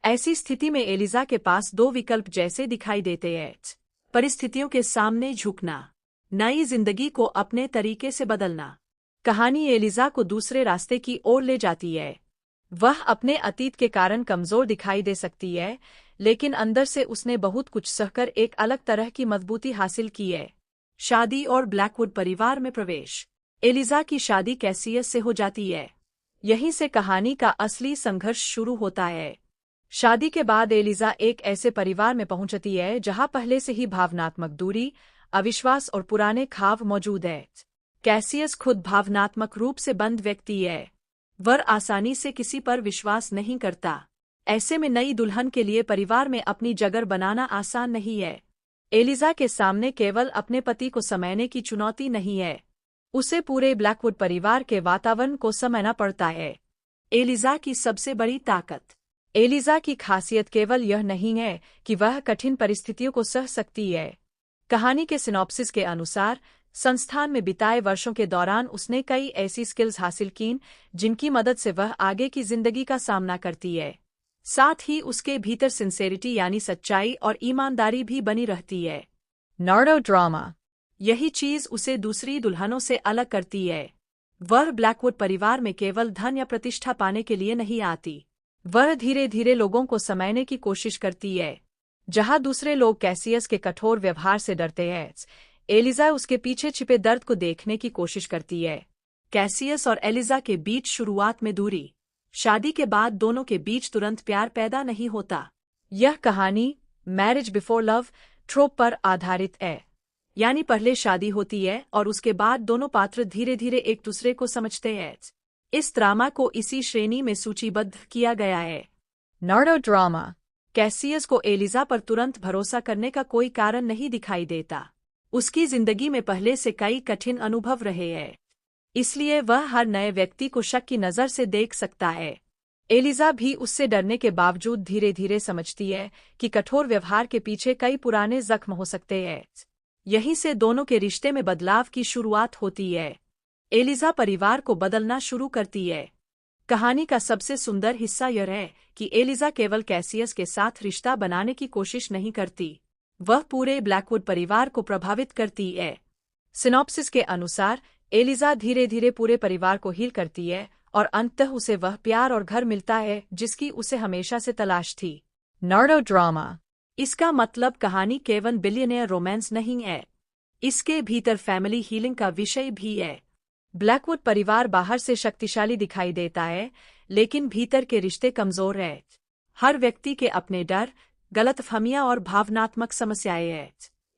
ऐसी स्थिति में एलिजा के पास 2 विकल्प जैसे दिखाई देते हैं: परिस्थितियों के सामने झुकना, नई जिंदगी को अपने तरीके से बदलना। कहानी एलिजा को दूसरे रास्ते की ओर ले जाती है। वह अपने अतीत के कारण कमजोर दिखाई दे सकती है, लेकिन अंदर से उसने बहुत कुछ सहकर एक अलग तरह की मजबूती हासिल की है। शादी और ब्लैकवुड परिवार में प्रवेश। एलिजा की शादी कैसियस से हो जाती है। यहीं से कहानी का असली संघर्ष शुरू होता है। शादी के बाद एलिजा एक ऐसे परिवार में पहुंचती है जहां पहले से ही भावनात्मक दूरी, अविश्वास और पुराने खाव मौजूद है। कैसियस खुद भावनात्मक रूप से बंद व्यक्ति है। वह आसानी से किसी पर विश्वास नहीं करता। ऐसे में नई दुल्हन के लिए परिवार में अपनी जगह बनाना आसान नहीं है। एलिजा के सामने केवल अपने पति को समझने की चुनौती नहीं है, उसे पूरे ब्लैकवुड परिवार के वातावरण को समझना पड़ता है। एलिजा की सबसे बड़ी ताकत। एलिजा की खासियत केवल यह नहीं है कि वह कठिन परिस्थितियों को सह सकती है। कहानी के सिनॉप्सिस के अनुसार, संस्थान में बिताए वर्षों के दौरान उसने कई ऐसी स्किल्स हासिल कीं जिनकी मदद से वह आगे की जिंदगी का सामना करती है। साथ ही उसके भीतर सिंसेरिटी यानी सच्चाई और ईमानदारी भी बनी रहती है। Nardo drama. यही चीज उसे दूसरी दुल्हनों से अलग करती है। वह ब्लैकवुड परिवार में केवल धन या प्रतिष्ठा पाने के लिए नहीं आती। वह धीरे धीरे लोगों को समझने की कोशिश करती है। जहां दूसरे लोग कैसियस के कठोर व्यवहार से डरते हैं, एलिजा उसके पीछे छिपे दर्द को देखने की कोशिश करती है। कैसियस और एलिजा के बीच शुरुआत में दूरी। शादी के बाद दोनों के बीच तुरंत प्यार पैदा नहीं होता। यह कहानी मैरिज बिफोर लव ट्रोप पर आधारित है, यानी पहले शादी होती है और उसके बाद दोनों पात्र धीरे धीरे एक दूसरे को समझते हैं। इस ड्रामा को इसी श्रेणी में सूचीबद्ध किया गया है। Nardo drama. कैसियस को एलिजा पर तुरंत भरोसा करने का कोई कारण नहीं दिखाई देता। उसकी जिंदगी में पहले से कई कठिन अनुभव रहे हैं। इसलिए वह हर नए व्यक्ति को शक की नज़र से देख सकता है। एलिजा भी उससे डरने के बावजूद धीरे धीरे समझती है कि कठोर व्यवहार के पीछे कई पुराने जख्म हो सकते हैं। यहीं से दोनों के रिश्ते में बदलाव की शुरुआत होती है। एलिजा परिवार को बदलना शुरू करती है। कहानी का सबसे सुंदर हिस्सा यह है कि एलिजा केवल कैसियस के साथ रिश्ता बनाने की कोशिश नहीं करती, वह पूरे ब्लैकवुड परिवार को प्रभावित करती है। सिनॉप्सिस के अनुसार एलिजा धीरे धीरे पूरे परिवार को हील करती है और अंततः उसे वह प्यार और घर मिलता है जिसकी उसे हमेशा से तलाश थी। Nardo drama. इसका मतलब कहानी केवल बिलियनेयर रोमांस नहीं है, इसके भीतर फैमिली हीलिंग का विषय भी है। ब्लैकवुड परिवार बाहर से शक्तिशाली दिखाई देता है, लेकिन भीतर के रिश्ते कमजोर हैं। हर व्यक्ति के अपने डर, गलतफहमियां और भावनात्मक समस्याएं हैं।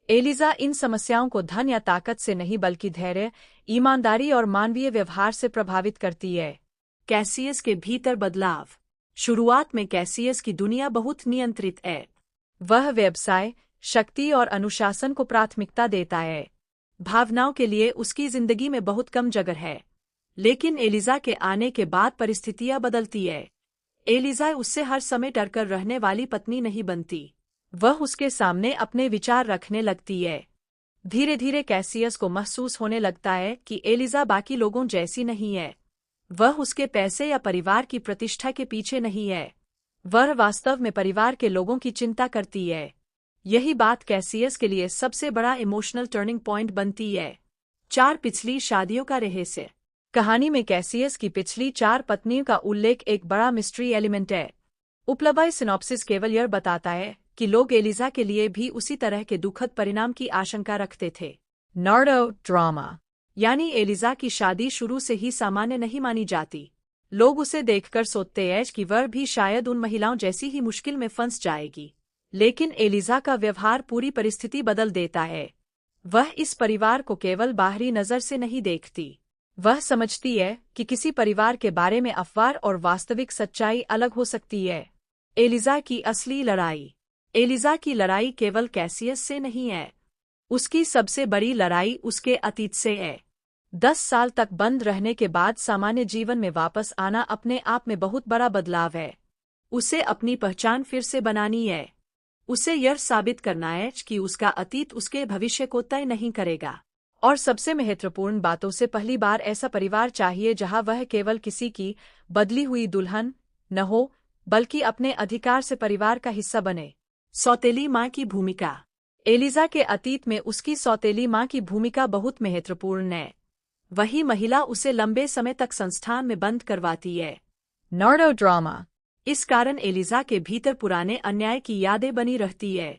एलिजा इन समस्याओं को धन या ताकत से नहीं बल्कि धैर्य, ईमानदारी और मानवीय व्यवहार से प्रभावित करती है। कैसियस के भीतर बदलाव। शुरुआत में कैसियस की दुनिया बहुत नियंत्रित है। वह व्यवसाय, शक्ति और अनुशासन को प्राथमिकता देता है। भावनाओं के लिए उसकी जिंदगी में बहुत कम जगह है। लेकिन एलिजा के आने के बाद परिस्थितियां बदलती है। एलिजा उससे हर समय डरकर रहने वाली पत्नी नहीं बनती, वह उसके सामने अपने विचार रखने लगती है। धीरे धीरे कैसियस को महसूस होने लगता है कि एलिजा बाकी लोगों जैसी नहीं है। वह उसके पैसे या परिवार की प्रतिष्ठा के पीछे नहीं है, वह वास्तव में परिवार के लोगों की चिंता करती है। यही बात कैसियस के लिए सबसे बड़ा इमोशनल टर्निंग पॉइंट बनती है। 4 पिछली शादियों का रहस्य। कहानी में कैसियस की पिछली 4 पत्नियों का उल्लेख एक बड़ा मिस्ट्री एलिमेंट है। उपलब्ध सिनॉप्सिस केवल यह बताता है कि लोग एलिजा के लिए भी उसी तरह के दुखद परिणाम की आशंका रखते थे। Nardo drama. यानी एलिजा की शादी शुरू से ही सामान्य नहीं मानी जाती। लोग उसे देखकर सोचते हैं कि वह भी शायद उन महिलाओं जैसी ही मुश्किल में फंस जाएगी। लेकिन एलिजा का व्यवहार पूरी परिस्थिति बदल देता है। वह इस परिवार को केवल बाहरी नज़र से नहीं देखती, वह समझती है कि किसी परिवार के बारे में अफवाह और वास्तविक सच्चाई अलग हो सकती है। एलिजा की असली लड़ाई। एलिजा की लड़ाई केवल कैसियस से नहीं है, उसकी सबसे बड़ी लड़ाई उसके अतीत से है। 10 साल तक बंद रहने के बाद सामान्य जीवन में वापस आना अपने आप में बहुत बड़ा बदलाव है। उसे अपनी पहचान फिर से बनानी है। उसे यह साबित करना है कि उसका अतीत उसके भविष्य को तय नहीं करेगा। और सबसे महत्वपूर्ण बातों से पहली बार ऐसा परिवार चाहिए जहां वह केवल किसी की बदली हुई दुल्हन न हो, बल्कि अपने अधिकार से परिवार का हिस्सा बने। सौतेली माँ की भूमिका। एलिजा के अतीत में उसकी सौतेली माँ की भूमिका बहुत महत्वपूर्ण है। वही महिला उसे लंबे समय तक संस्थान में बंद करवाती है। Nardo drama. इस कारण एलिजा के भीतर पुराने अन्याय की यादें बनी रहती है।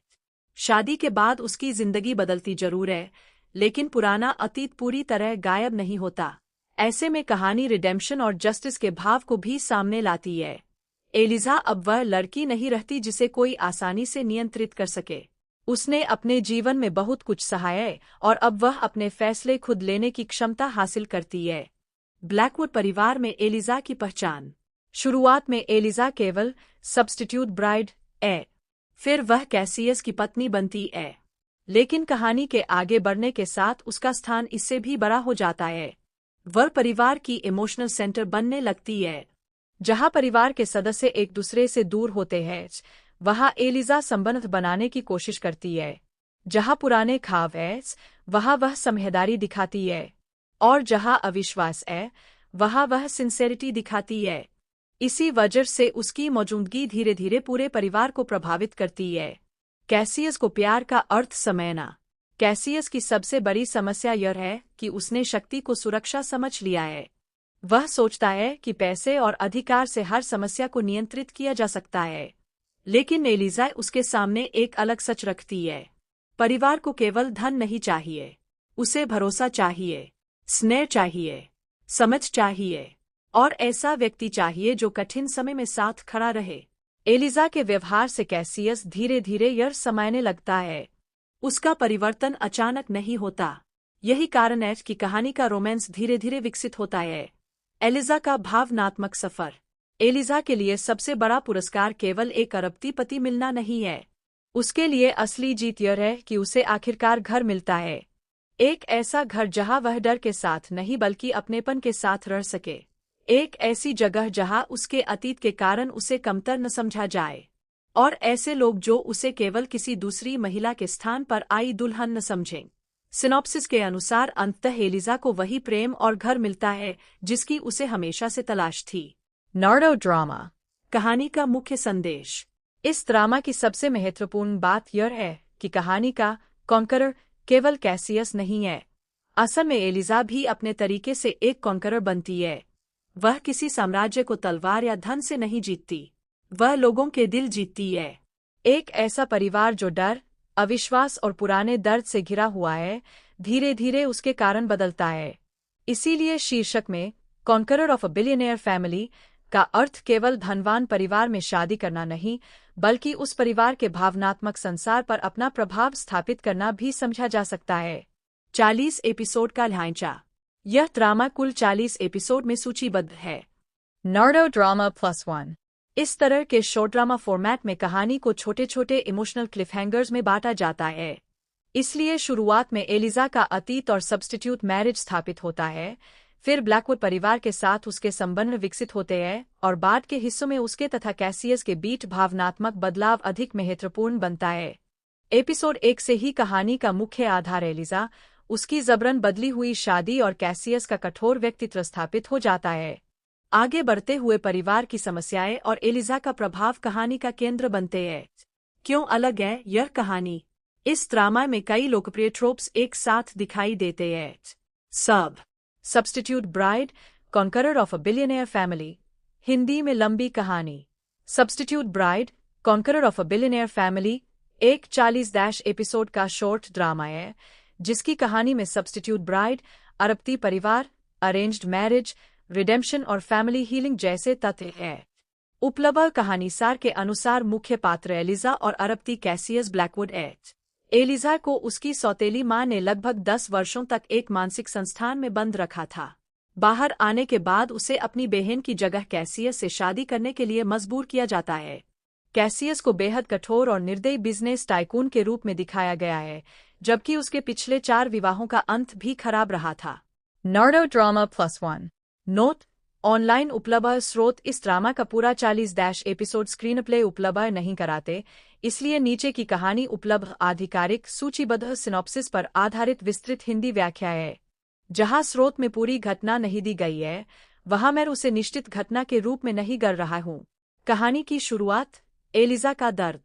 शादी के बाद उसकी जिंदगी बदलती जरूर है, लेकिन पुराना अतीत पूरी तरह गायब नहीं होता। ऐसे में कहानी रिडेम्पशन और जस्टिस के भाव को भी सामने लाती है। एलिजा अब वह लड़की नहीं रहती जिसे कोई आसानी से नियंत्रित कर सके। उसने अपने जीवन में बहुत कुछ सहा है और अब वह अपने फैसले खुद लेने की क्षमता हासिल करती है। ब्लैकवुड परिवार में एलिजा की पहचान। शुरुआत में एलिजा केवल सब्स्टिट्यूट ब्राइड है, फिर वह कैसियस की पत्नी बनती है। लेकिन कहानी के आगे बढ़ने के साथ उसका स्थान इससे भी बड़ा हो जाता है। वह परिवार की इमोशनल सेंटर बनने लगती है। जहां परिवार के सदस्य एक दूसरे से दूर होते हैं, वहां एलिजा संबंध बनाने की कोशिश करती है। जहां पुराने खाव है, वहां वह समझदारी दिखाती है, और जहां अविश्वास है, वहां वह सिंसेरिटी दिखाती है। इसी वजह से उसकी मौजूदगी धीरे धीरे पूरे परिवार को प्रभावित करती है। कैसियस को प्यार का अर्थ समझना। कैसियस की सबसे बड़ी समस्या यह है कि उसने शक्ति को सुरक्षा समझ लिया है। वह सोचता है कि पैसे और अधिकार से हर समस्या को नियंत्रित किया जा सकता है। लेकिन एलिजा उसके सामने एक अलग सच रखती है। परिवार को केवल धन नहीं चाहिए, उसे भरोसा चाहिए, स्नेह चाहिए, समझ चाहिए, और ऐसा व्यक्ति चाहिए जो कठिन समय में साथ खड़ा रहे। एलिजा के व्यवहार से कैसियस धीरे धीरे यह समझने लगता है। उसका परिवर्तन अचानक नहीं होता। यही कारण है कि कहानी का रोमांस धीरे धीरे विकसित होता है। एलिजा का भावनात्मक सफर। एलिजा के लिए सबसे बड़ा पुरस्कार केवल एक अरबपति मिलना नहीं है। उसके लिए असली जीत यह है कि उसे आखिरकार घर मिलता है। एक ऐसा घर जहां वह डर के साथ नहीं बल्कि अपनेपन के साथ रह सके। एक ऐसी जगह जहां उसके अतीत के कारण उसे कमतर न समझा जाए, और ऐसे लोग जो उसे केवल किसी दूसरी महिला के स्थान पर आई दुल्हन न समझें। सिनॉप्सिस के अनुसार अंततः एलिजा को वही प्रेम और घर मिलता है जिसकी उसे हमेशा से तलाश थी। नार्डो ड्रामा कहानी का मुख्य संदेश। इस ड्रामा की सबसे महत्वपूर्ण बात यह है कि कहानी का कॉन्करर केवल कैसियस नहीं है। असल में एलिजा भी अपने तरीके से एक कॉन्करर बनती है। वह किसी साम्राज्य को तलवार या धन से नहीं जीतती, वह लोगों के दिल जीतती है। एक ऐसा परिवार जो डर, अविश्वास और पुराने दर्द से घिरा हुआ है, धीरे धीरे उसके कारण बदलता है। इसीलिए शीर्षक में conqueror of a billionaire family का अर्थ केवल धनवान परिवार में शादी करना नहीं, बल्कि उस परिवार के भावनात्मक संसार पर अपना प्रभाव स्थापित करना भी समझा जा सकता है। 40 एपिसोड का ढांचा। यह ड्रामा कुल 40 एपिसोड में सूचीबद्ध है। Nardo drama +1। इस तरह के शॉर्ट ड्रामा फॉर्मेट में कहानी को छोटे छोटे इमोशनल क्लिफहैंगर्स में बांटा जाता है। इसलिए शुरुआत में एलिजा का अतीत और सब्स्टिट्यूट मैरिज स्थापित होता है, फिर ब्लैकवुड परिवार के साथ उसके संबंध विकसित होते हैं, और बाद के हिस्सों में उसके तथा कैसियस के बीच भावनात्मक बदलाव अधिक महत्वपूर्ण बनता है। एपिसोड 1 से ही कहानी का मुख्य आधार एलिजा, उसकी जबरन बदली हुई शादी और कैसियस का कठोर व्यक्तित्व स्थापित हो जाता है। आगे बढ़ते हुए परिवार की समस्याएं और एलिजा का प्रभाव कहानी का केंद्र बनते हैं। क्यों अलग है यह कहानी? इस ड्रामा में कई लोकप्रिय ट्रोप्स एक साथ दिखाई देते हैं। Substitute bride, conqueror of a billionaire family. Hindi में लंबी कहानी। Substitute bride, conqueror of a billionaire family एक 40 एपिसोड का शॉर्ट ड्रामा है, जिसकी कहानी में सब्स्टिट्यूट ब्राइड, अरबती परिवार, अरेंज्ड मैरिज, रिडेम्पशन और फैमिली हीलिंग जैसे तथ्य हैं। उपलब्ध कहानीसार के अनुसार मुख्य पात्र एलिजा और अरबती कैसियस ब्लैकवुड है। एलिजा को उसकी सौतेली मां ने लगभग 10 वर्षों तक एक मानसिक संस्थान में बंद रखा था। बाहर आने के बाद उसे अपनी बहन की जगह कैसियस से शादी करने के लिए मजबूर किया जाता है। कैसियस को बेहद कठोर और निर्दयी बिजनेस टाइकून के रूप में दिखाया गया है, जबकि उसके पिछले 4 विवाहों का अंत भी खराब रहा था। Nardo drama +1। नोट: ऑनलाइन उपलब्ध स्रोत इस ड्रामा का पूरा 40 एपिसोड स्क्रीन प्ले उपलब्ध नहीं कराते, इसलिए नीचे की कहानी उपलब्ध आधिकारिक सूचीबद्ध सिनॉप्सिस पर आधारित विस्तृत हिंदी व्याख्या है। जहां स्रोत में पूरी घटना नहीं दी गई है, वहां मैं उसे निश्चित घटना के रूप में नहीं कर रहा हूं। कहानी की शुरुआत। एलिजा का दर्द।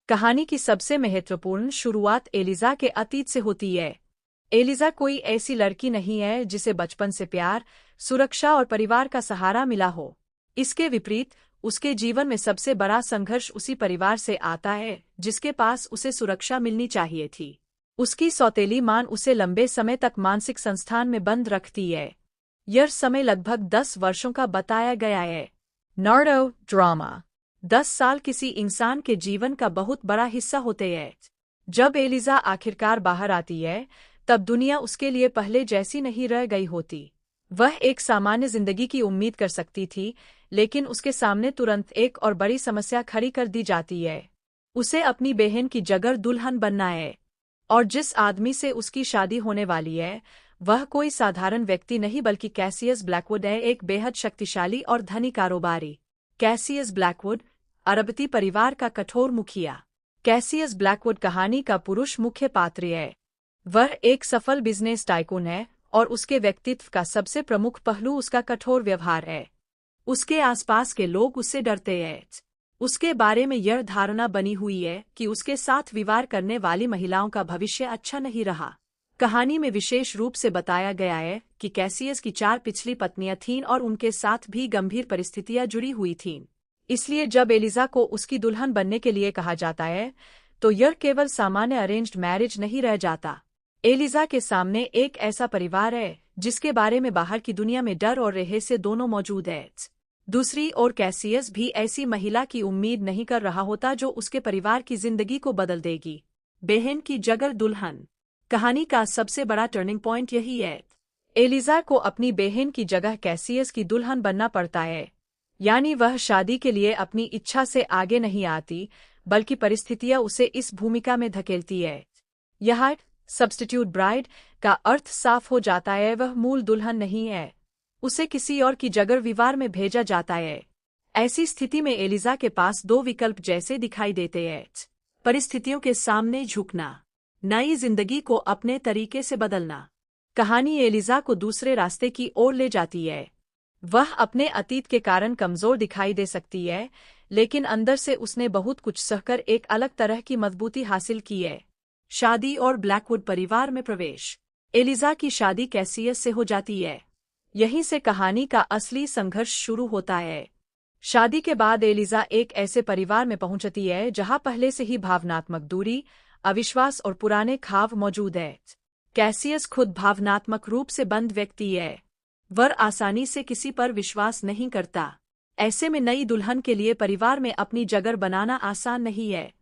कहानी की सबसे महत्वपूर्ण शुरुआत एलिजा के अतीत से होती है। एलिजा कोई ऐसी लड़की नहीं है जिसे बचपन से प्यार, सुरक्षा और परिवार का सहारा मिला हो। इसके विपरीत, उसके जीवन में सबसे बड़ा संघर्ष उसी परिवार से आता है जिसके पास उसे सुरक्षा मिलनी चाहिए थी। उसकी सौतेली मां उसे लंबे समय तक मानसिक संस्थान में बंद रखती है। यह समय लगभग 10 वर्षों का बताया गया है। Nardo drama. 10 साल किसी इंसान के जीवन का बहुत बड़ा हिस्सा होते हैं। जब एलिजा आखिरकार बाहर आती है, तब दुनिया उसके लिए पहले जैसी नहीं रह गई होती। वह एक सामान्य जिंदगी की उम्मीद कर सकती थी, लेकिन उसके सामने तुरंत एक और बड़ी समस्या खड़ी कर दी जाती है। उसे अपनी बहन की जगह दुल्हन बनना है, और जिस आदमी से उसकी शादी होने वाली है, वह कोई साधारण व्यक्ति नहीं बल्कि कैसियस ब्लैकवुड है, एक बेहद शक्तिशाली और धनी कारोबारी। कैसियस ब्लैकवुड, अरबती परिवार का कठोर मुखिया। कैसियस ब्लैकवुड कहानी का पुरुष मुख्य पात्र है। वह एक सफल बिजनेस टाइकून है, और उसके व्यक्तित्व का सबसे प्रमुख पहलू उसका कठोर व्यवहार है। उसके आसपास के लोग उससे डरते हैं। उसके बारे में यह धारणा बनी हुई है कि उसके साथ विवाह करने वाली महिलाओं का भविष्य अच्छा नहीं रहा। कहानी में विशेष रूप से बताया गया है कि कैसियस की 4 पिछली पत्नियां थीं और उनके साथ भी गंभीर परिस्थितियां जुड़ी हुई थीं। इसलिए जब एलिजा को उसकी दुल्हन बनने के लिए कहा जाता है, तो यह केवल सामान्य अरेंज्ड मैरिज नहीं रह जाता। एलिजा के सामने एक ऐसा परिवार है जिसके बारे में बाहर की दुनिया में डर और रहस्य दोनों मौजूद है। दूसरी ओर कैसियस भी ऐसी महिला की उम्मीद नहीं कर रहा होता जो उसके परिवार की जिंदगी को बदल देगी। बहन की जगह दुल्हन। कहानी का सबसे बड़ा टर्निंग पॉइंट यही है। एलिजा को अपनी बहन की जगह कैसियस की दुल्हन बनना पड़ता है। यानी वह शादी के लिए अपनी इच्छा से आगे नहीं आती, बल्कि परिस्थितियां उसे इस भूमिका में धकेलती है। यह सब्स्टिट्यूट ब्राइड का अर्थ साफ हो जाता है, वह मूल दुल्हन नहीं है, उसे किसी और की जगह विवाह में भेजा जाता है। ऐसी स्थिति में एलिजा के पास दो विकल्प जैसे दिखाई देते हैं। परिस्थितियों के सामने झुकना, नई जिंदगी को अपने तरीके से बदलना। कहानी एलिजा को दूसरे रास्ते की ओर ले जाती है। वह अपने अतीत के कारण कमजोर दिखाई दे सकती है, लेकिन अंदर से उसने बहुत कुछ सहकर एक अलग तरह की मजबूती हासिल की है। शादी और ब्लैकवुड परिवार में प्रवेश। एलिजा की शादी कैसियस से हो जाती है। यहीं से कहानी का असली संघर्ष शुरू होता है। शादी के बाद एलिजा एक ऐसे परिवार में पहुंचती है जहां पहले से ही भावनात्मक दूरी, अविश्वास और पुराने खाव मौजूद है। कैसियस खुद भावनात्मक रूप से बंद व्यक्ति है। वह आसानी से किसी पर विश्वास नहीं करता। ऐसे में नई दुल्हन के लिए परिवार में अपनी जगह बनाना आसान नहीं है।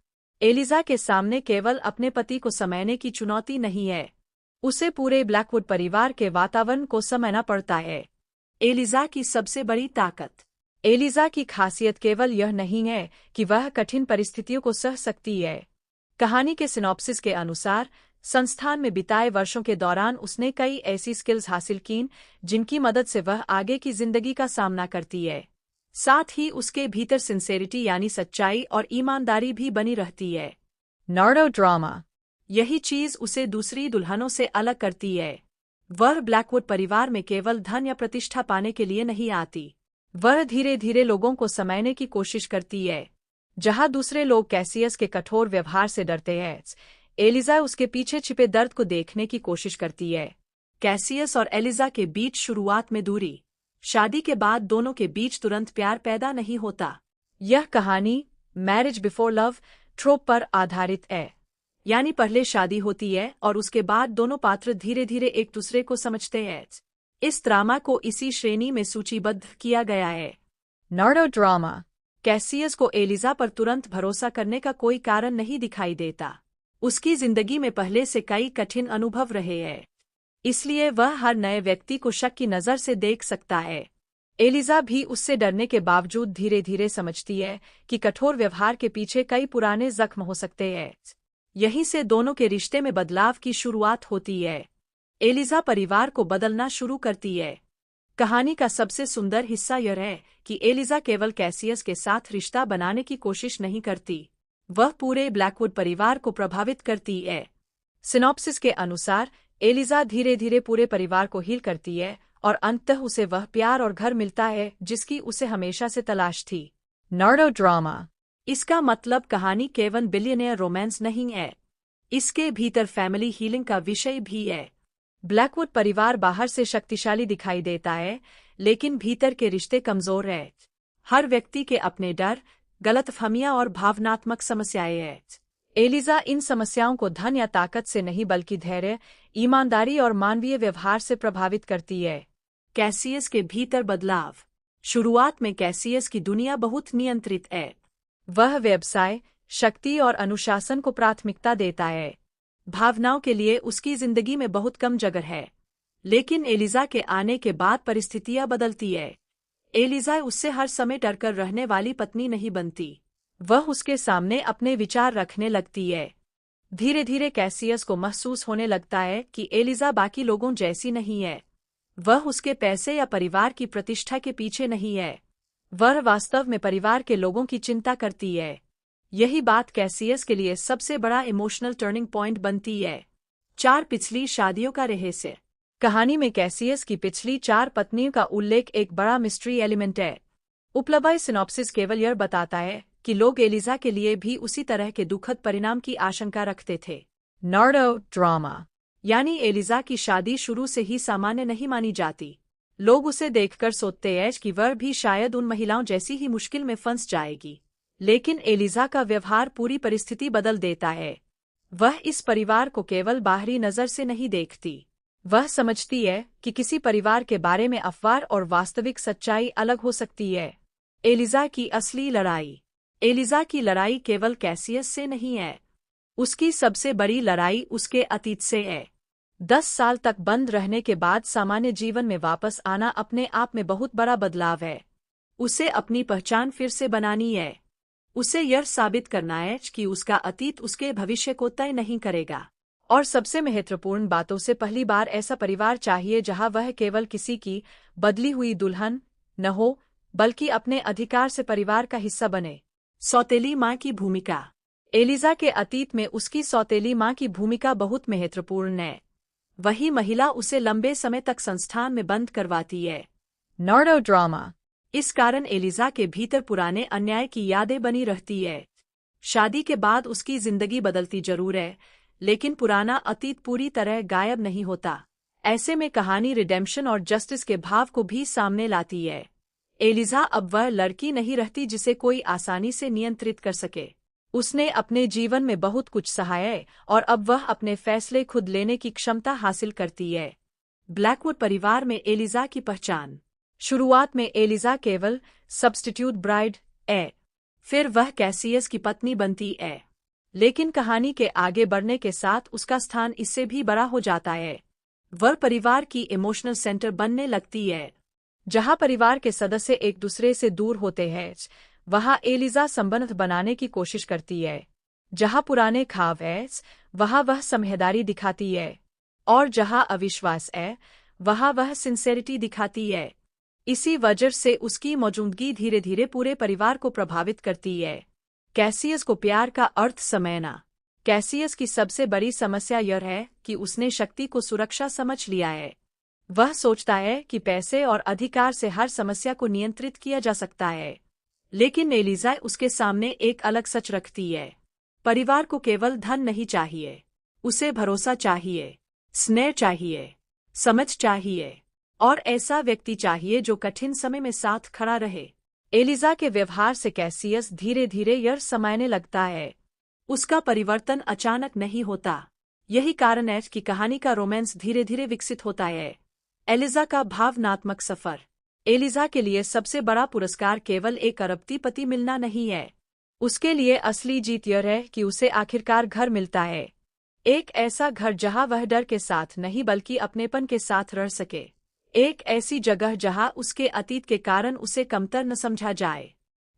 एलिजा के सामने केवल अपने पति को समझने की चुनौती नहीं है, उसे पूरे ब्लैकवुड परिवार के वातावरण को समझना पड़ता है। एलिजा की सबसे बड़ी ताकत। एलिजा की खासियत केवल यह नहीं है कि वह कठिन परिस्थितियों को सह सकती है। कहानी के सिनॉप्सिस के अनुसार संस्थान में बिताए वर्षों के दौरान उसने कई ऐसी स्किल्स हासिल कीं जिनकी मदद से वह आगे की जिंदगी का सामना करती है। साथ ही उसके भीतर सिंसेरिटी यानी सच्चाई और ईमानदारी भी बनी रहती है। Nardo drama. यही चीज उसे दूसरी दुल्हनों से अलग करती है। वह ब्लैकवुड परिवार में केवल धन या प्रतिष्ठा पाने के लिए नहीं आती। वह धीरे धीरे लोगों को समझने की कोशिश करती है। जहां दूसरे लोग कैसियस के कठोर व्यवहार से डरते हैं, एलिजा उसके पीछे छिपे दर्द को देखने की कोशिश करती है। कैसियस और एलिजा के बीच शुरुआत में दूरी। शादी के बाद दोनों के बीच तुरंत प्यार पैदा नहीं होता। यह कहानी मैरिज बिफोर लव ट्रोप पर आधारित है, यानी पहले शादी होती है और उसके बाद दोनों पात्र धीरे धीरे एक दूसरे को समझते हैं। इस ड्रामा को इसी श्रेणी में सूचीबद्ध किया गया है। Nardo drama. कैसियस को एलिजा पर तुरंत भरोसा करने का कोई कारण नहीं दिखाई देता। उसकी जिंदगी में पहले से कई कठिन अनुभव रहे हैं, इसलिए वह हर नए व्यक्ति को शक की नज़र से देख सकता है। एलिजा भी उससे डरने के बावजूद धीरे धीरे समझती है कि कठोर व्यवहार के पीछे कई पुराने जख्म हो सकते हैं। यहीं से दोनों के रिश्ते में बदलाव की शुरुआत होती है। एलिजा परिवार को बदलना शुरू करती है। कहानी का सबसे सुंदर हिस्सा यह है कि एलिजा केवल कैसियस के साथ रिश्ता बनाने की कोशिश नहीं करती, वह पूरे ब्लैकवुड परिवार को प्रभावित करती है। सिनॉप्सिस के अनुसार एलिजा धीरे धीरे पूरे परिवार को हील करती है और अंततः उसे वह प्यार और घर मिलता है जिसकी उसे हमेशा से तलाश थी। Nardo drama. इसका मतलब कहानी केवल बिलियनियर रोमांस नहीं है, इसके भीतर फैमिली हीलिंग का विषय भी है। ब्लैकवुड परिवार बाहर से शक्तिशाली दिखाई देता है, लेकिन भीतर के रिश्ते कमजोर हैं। हर व्यक्ति के अपने डर, गलतफहमियां और भावनात्मक समस्याएं हैं। एलिजा इन समस्याओं को धन या ताकत से नहीं बल्कि धैर्य, ईमानदारी और मानवीय व्यवहार से प्रभावित करती है। कैसियस के भीतर बदलाव। शुरुआत में कैसियस की दुनिया बहुत नियंत्रित है। वह व्यवसाय, शक्ति और अनुशासन को प्राथमिकता देता है। भावनाओं के लिए उसकी जिंदगी में बहुत कम जगह है। लेकिन एलिजा के आने के बाद परिस्थितियां बदलती है। एलिजा उससे हर समय डरकर रहने वाली पत्नी नहीं बनती, वह उसके सामने अपने विचार रखने लगती है। धीरे धीरे कैसियस को महसूस होने लगता है कि एलिजा बाकी लोगों जैसी नहीं है। वह उसके पैसे या परिवार की प्रतिष्ठा के पीछे नहीं है, वह वास्तव में परिवार के लोगों की चिंता करती है। यही बात कैसियस के लिए सबसे बड़ा इमोशनल टर्निंग पॉइंट बनती है। 4 पिछली शादियों का रहस्य। कहानी में कैसियस की पिछली 4 पत्नियों का उल्लेख एक बड़ा मिस्ट्री एलिमेंट है। उपलब्ध सिनॉप्सिस केवल यह बताता है कि लोग एलिजा के लिए भी उसी तरह के दुखद परिणाम की आशंका रखते थे। Nardo drama. यानी एलिजा की शादी शुरू से ही सामान्य नहीं मानी जाती। लोग उसे देखकर सोचते हैं कि वह भी शायद उन महिलाओं जैसी ही मुश्किल में फंस जाएगी। लेकिन एलिजा का व्यवहार पूरी परिस्थिति बदल देता है। वह इस परिवार को केवल बाहरी नज़र से नहीं देखती, वह समझती है कि किसी परिवार के बारे में अफवाह और वास्तविक सच्चाई अलग हो सकती है। एलिजा की असली लड़ाई। एलिजा की लड़ाई केवल कैसियस से नहीं है, उसकी सबसे बड़ी लड़ाई उसके अतीत से है। 10 साल तक बंद रहने के बाद सामान्य जीवन में वापस आना अपने आप में बहुत बड़ा बदलाव है। उसे अपनी पहचान फिर से बनानी है। उसे यह साबित करना है कि उसका अतीत उसके भविष्य को तय नहीं करेगा। और सबसे महत्वपूर्ण बातों से पहली बार ऐसा परिवार चाहिए जहां वह केवल किसी की बदली हुई दुल्हन न हो, बल्कि अपने अधिकार से परिवार का हिस्सा बने। सौतेली माँ की भूमिका। एलिजा के अतीत में उसकी सौतेली माँ की भूमिका बहुत महत्वपूर्ण है। वही महिला उसे लंबे समय तक संस्थान में बंद करवाती है। नॉर्डो ड्रामा। इस कारण एलिजा के भीतर पुराने अन्याय की यादें बनी रहती है। शादी के बाद उसकी जिंदगी बदलती जरूर है, लेकिन पुराना अतीत पूरी तरह गायब नहीं होता। ऐसे में कहानी रिडेम्पशन और जस्टिस के भाव को भी सामने लाती है। एलिजा अब वह लड़की नहीं रहती जिसे कोई आसानी से नियंत्रित कर सके। उसने अपने जीवन में बहुत कुछ सहा है और अब वह अपने फैसले खुद लेने की क्षमता हासिल करती है। ब्लैकवुड परिवार में एलिजा की पहचान। शुरुआत में एलिजा केवल सब्स्टिट्यूट ब्राइड है, फिर वह कैसियस की पत्नी बनती है। लेकिन कहानी के आगे बढ़ने के साथ उसका स्थान इससे भी बड़ा हो जाता है। वह परिवार की इमोशनल सेंटर बनने लगती है। जहां परिवार के सदस्य एक दूसरे से दूर होते हैं, वहां एलिजा संबंध बनाने की कोशिश करती है। जहां पुराने घाव है, वहां वह समझदारी दिखाती है, और जहां अविश्वास है, वहां वह सिंसेरिटी दिखाती है। इसी वजह से उसकी मौजूदगी धीरे धीरे पूरे परिवार को प्रभावित करती है। कैसियस को प्यार का अर्थ समझना। कैसियस की सबसे बड़ी समस्या यह है कि उसने शक्ति को सुरक्षा समझ लिया है। वह सोचता है कि पैसे और अधिकार से हर समस्या को नियंत्रित किया जा सकता है। लेकिन एलिजा उसके सामने एक अलग सच रखती है। परिवार को केवल धन नहीं चाहिए, उसे भरोसा चाहिए, स्नेह चाहिए, समझ चाहिए, और ऐसा व्यक्ति चाहिए जो कठिन समय में साथ खड़ा रहे। एलिजा के व्यवहार से कैसियस धीरे धीरे यह समझने लगता है। उसका परिवर्तन अचानक नहीं होता। यही कारण है कि कहानी का रोमांस धीरे धीरे विकसित होता है। एलिजा का भावनात्मक सफर। एलिजा के लिए सबसे बड़ा पुरस्कार केवल एक अरबपति मिलना नहीं है। उसके लिए असली जीत यह है कि उसे आखिरकार घर मिलता है। एक ऐसा घर जहां वह डर के साथ नहीं बल्कि अपनेपन के साथ रह सके। एक ऐसी जगह जहां उसके अतीत के कारण उसे कमतर न समझा जाए,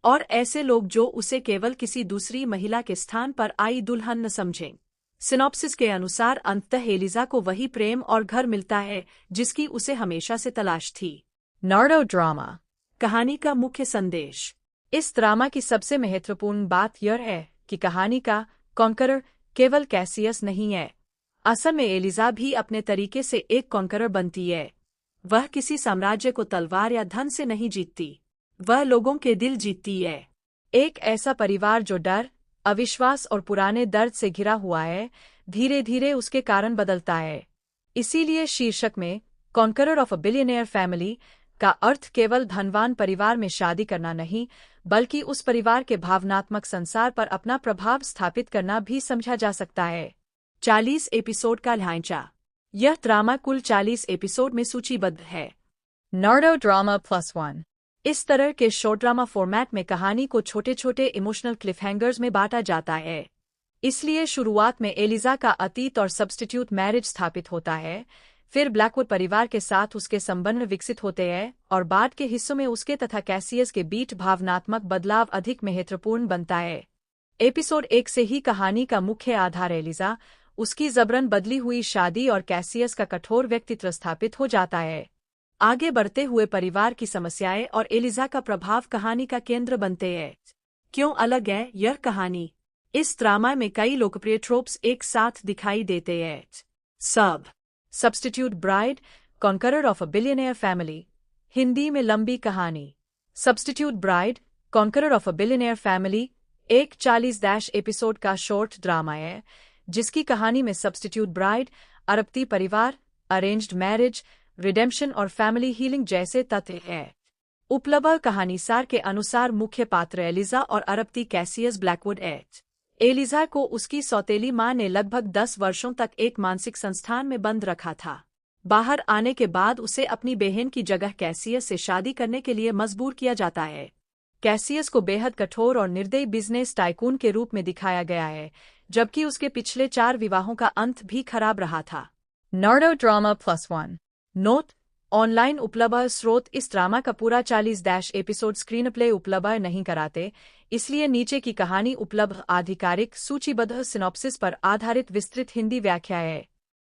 और ऐसे लोग जो उसे केवल किसी दूसरी महिला के स्थान पर आई दुल्हन न समझें। सिनॉप्सिस के अनुसार अंततः एलिजा को वही प्रेम और घर मिलता है जिसकी उसे हमेशा से तलाश थी। नॉर्डो ड्रामा। कहानी का मुख्य संदेश। इस ड्रामा की सबसे महत्वपूर्ण बात यह है कि कहानी का कॉन्करर केवल कैसियस नहीं है। असल में एलिजा भी अपने तरीके से एक कॉन्करर बनती है। वह किसी साम्राज्य को तलवार या धन से नहीं जीतती, वह लोगों के दिल जीतती है। एक ऐसा परिवार जो डर, अविश्वास और पुराने दर्द से घिरा हुआ है, धीरे धीरे उसके कारण बदलता है। इसीलिए शीर्षक में conqueror of a billionaire family का अर्थ केवल धनवान परिवार में शादी करना नहीं, बल्कि उस परिवार के भावनात्मक संसार पर अपना प्रभाव स्थापित करना भी समझा जा सकता है। 40 एपिसोड का ढांचा। यह ड्रामा कुल 40 एपिसोड में सूचीबद्ध है। नॉर्डो ड्रामा +1। इस तरह के शॉर्ट ड्रामा फॉर्मेट में कहानी को छोटे छोटे इमोशनल क्लिफहैंगर्स में बांटा जाता है। इसलिए शुरुआत में एलिजा का अतीत और सब्स्टिट्यूट मैरिज स्थापित होता है, फिर ब्लैकवुड परिवार के साथ उसके संबंध विकसित होते हैं, और बाद के हिस्सों में उसके तथा कैसियस के बीच भावनात्मक बदलाव अधिक महत्वपूर्ण बनता है। एपिसोड 1 से ही कहानी का मुख्य आधार एलिजा, उसकी जबरन बदली हुई शादी और कैसियस का कठोर व्यक्तित्व स्थापित हो जाता है। आगे बढ़ते हुए परिवार की समस्याएं और एलिजा का प्रभाव कहानी का केंद्र बनते हैं। क्यों अलग है यह कहानी? इस ड्रामा में कई लोकप्रिय ट्रोप्स एक साथ दिखाई देते हैं। Substitute bride, conqueror of a billionaire family. Hindi में लंबी कहानी। Substitute bride, conqueror of a billionaire family एक 40 एपिसोड का शॉर्ट ड्रामा है, जिसकी कहानी में सब्स्टिट्यूट ब्राइड, अरबपति परिवार, अरेंज्ड मैरिज, रिडेम्पशन और फैमिली हीलिंग जैसे तथ्य हैं। उपलब्ध कहानीसार के अनुसार मुख्य पात्र एलिजा और अरबपति कैसियस ब्लैकवुड हैं। एलिजा को उसकी सौतेली माँ ने लगभग 10 वर्षों तक एक मानसिक संस्थान में बंद रखा था। बाहर आने के बाद उसे अपनी बहन की जगह कैसियस से शादी करने के लिए मजबूर किया जाता है। कैसियस को बेहद कठोर और निर्दयी बिजनेस टाइकून के रूप में दिखाया गया है, जबकि उसके पिछले 4 विवाहों का अंत भी खराब रहा था। नॉर्डो ड्रामा +1। नोट: ऑनलाइन उपलब्ध स्रोत इस ड्रामा का पूरा 40 एपिसोड स्क्रीन प्ले उपलब्ध नहीं कराते, इसलिए नीचे की कहानी उपलब्ध आधिकारिक सूचीबद्ध सिनॉप्सिस पर आधारित विस्तृत हिंदी व्याख्या है।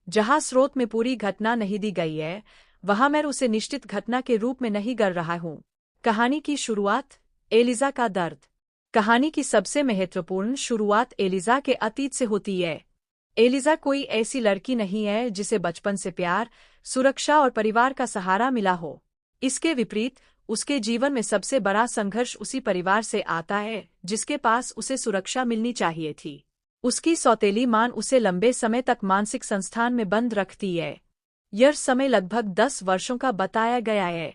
जहां स्रोत में पूरी घटना नहीं दी गई है, वहां मैं उसे निश्चित घटना के रूप में नहीं कर रहा हूं। कहानी की शुरुआत, एलिजा का दर्द। कहानी की सबसे महत्वपूर्ण शुरुआत एलिजा के अतीत से होती है। एलिजा कोई ऐसी लड़की नहीं है जिसे बचपन से प्यार, सुरक्षा और परिवार का सहारा मिला हो। इसके विपरीत, उसके जीवन में सबसे बड़ा संघर्ष उसी परिवार से आता है जिसके पास उसे सुरक्षा मिलनी चाहिए थी। उसकी सौतेली मां उसे लंबे समय तक मानसिक संस्थान में बंद रखती है। यह समय लगभग 10 वर्षों का बताया गया है।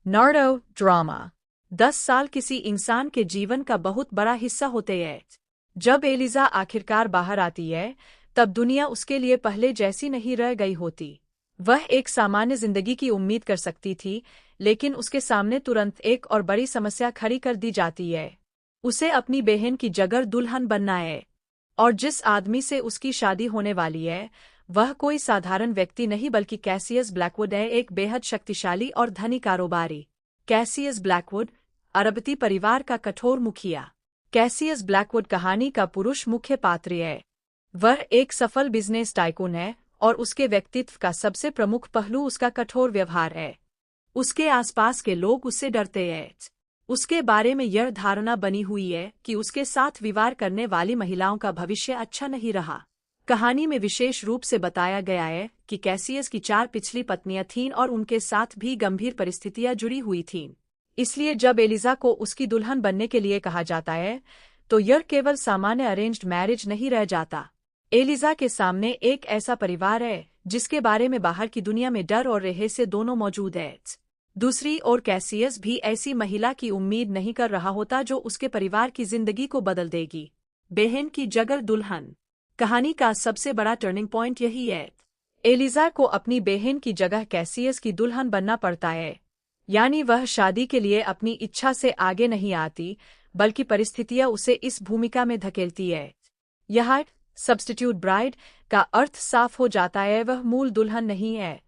Nardo drama. 10 साल किसी इंसान के जीवन का बहुत बड़ा हिस्सा होते हैं। जब एलिजा आखिरकार बाहर आती है, तब दुनिया उसके लिए पहले जैसी नहीं रह गई होती। वह एक सामान्य जिंदगी की उम्मीद कर सकती थी, लेकिन उसके सामने तुरंत एक और बड़ी समस्या खड़ी कर दी जाती है। उसे अपनी बहन की जगह दुल्हन बनना है, और जिस आदमी से उसकी शादी होने वाली है, वह कोई साधारण व्यक्ति नहीं बल्कि कैसियस ब्लैकवुड है, एक बेहद शक्तिशाली और धनी कारोबारी। कैसियस ब्लैकवुड, अरबती परिवार का कठोर मुखिया। कैसियस ब्लैकवुड कहानी का पुरुष मुख्य पात्र है। वह एक सफल बिजनेस टाइकून है, और उसके व्यक्तित्व का सबसे प्रमुख पहलू उसका कठोर व्यवहार है। उसके आसपास के लोग उससे डरते हैं। उसके बारे में यह धारणा बनी हुई है कि उसके साथ विवाह करने वाली महिलाओं का भविष्य अच्छा नहीं रहा। कहानी में विशेष रूप से बताया गया है कि कैसियस की 4 पिछली पत्नियां थीं और उनके साथ भी गंभीर परिस्थितियां जुड़ी हुई थीं। इसलिए जब एलिजा को उसकी दुल्हन बनने के लिए कहा जाता है, तो यह केवल सामान्य अरेंज्ड मैरिज नहीं रह जाता। एलिजा के सामने एक ऐसा परिवार है जिसके बारे में बाहर की दुनिया में डर और रहस्य दोनों मौजूद है। दूसरी ओर कैसियस भी ऐसी महिला की उम्मीद नहीं कर रहा होता जो उसके परिवार की जिंदगी को बदल देगी। बहन की जगह दुल्हन। कहानी का सबसे बड़ा टर्निंग पॉइंट यही है। एलिजा को अपनी बहन की जगह कैसियस की दुल्हन बनना पड़ता है। यानी वह शादी के लिए अपनी इच्छा से आगे नहीं आती, बल्कि परिस्थितियां उसे इस भूमिका में धकेलती है। यह सब्स्टिट्यूट ब्राइड का अर्थ साफ हो जाता है, वह मूल दुल्हन नहीं है।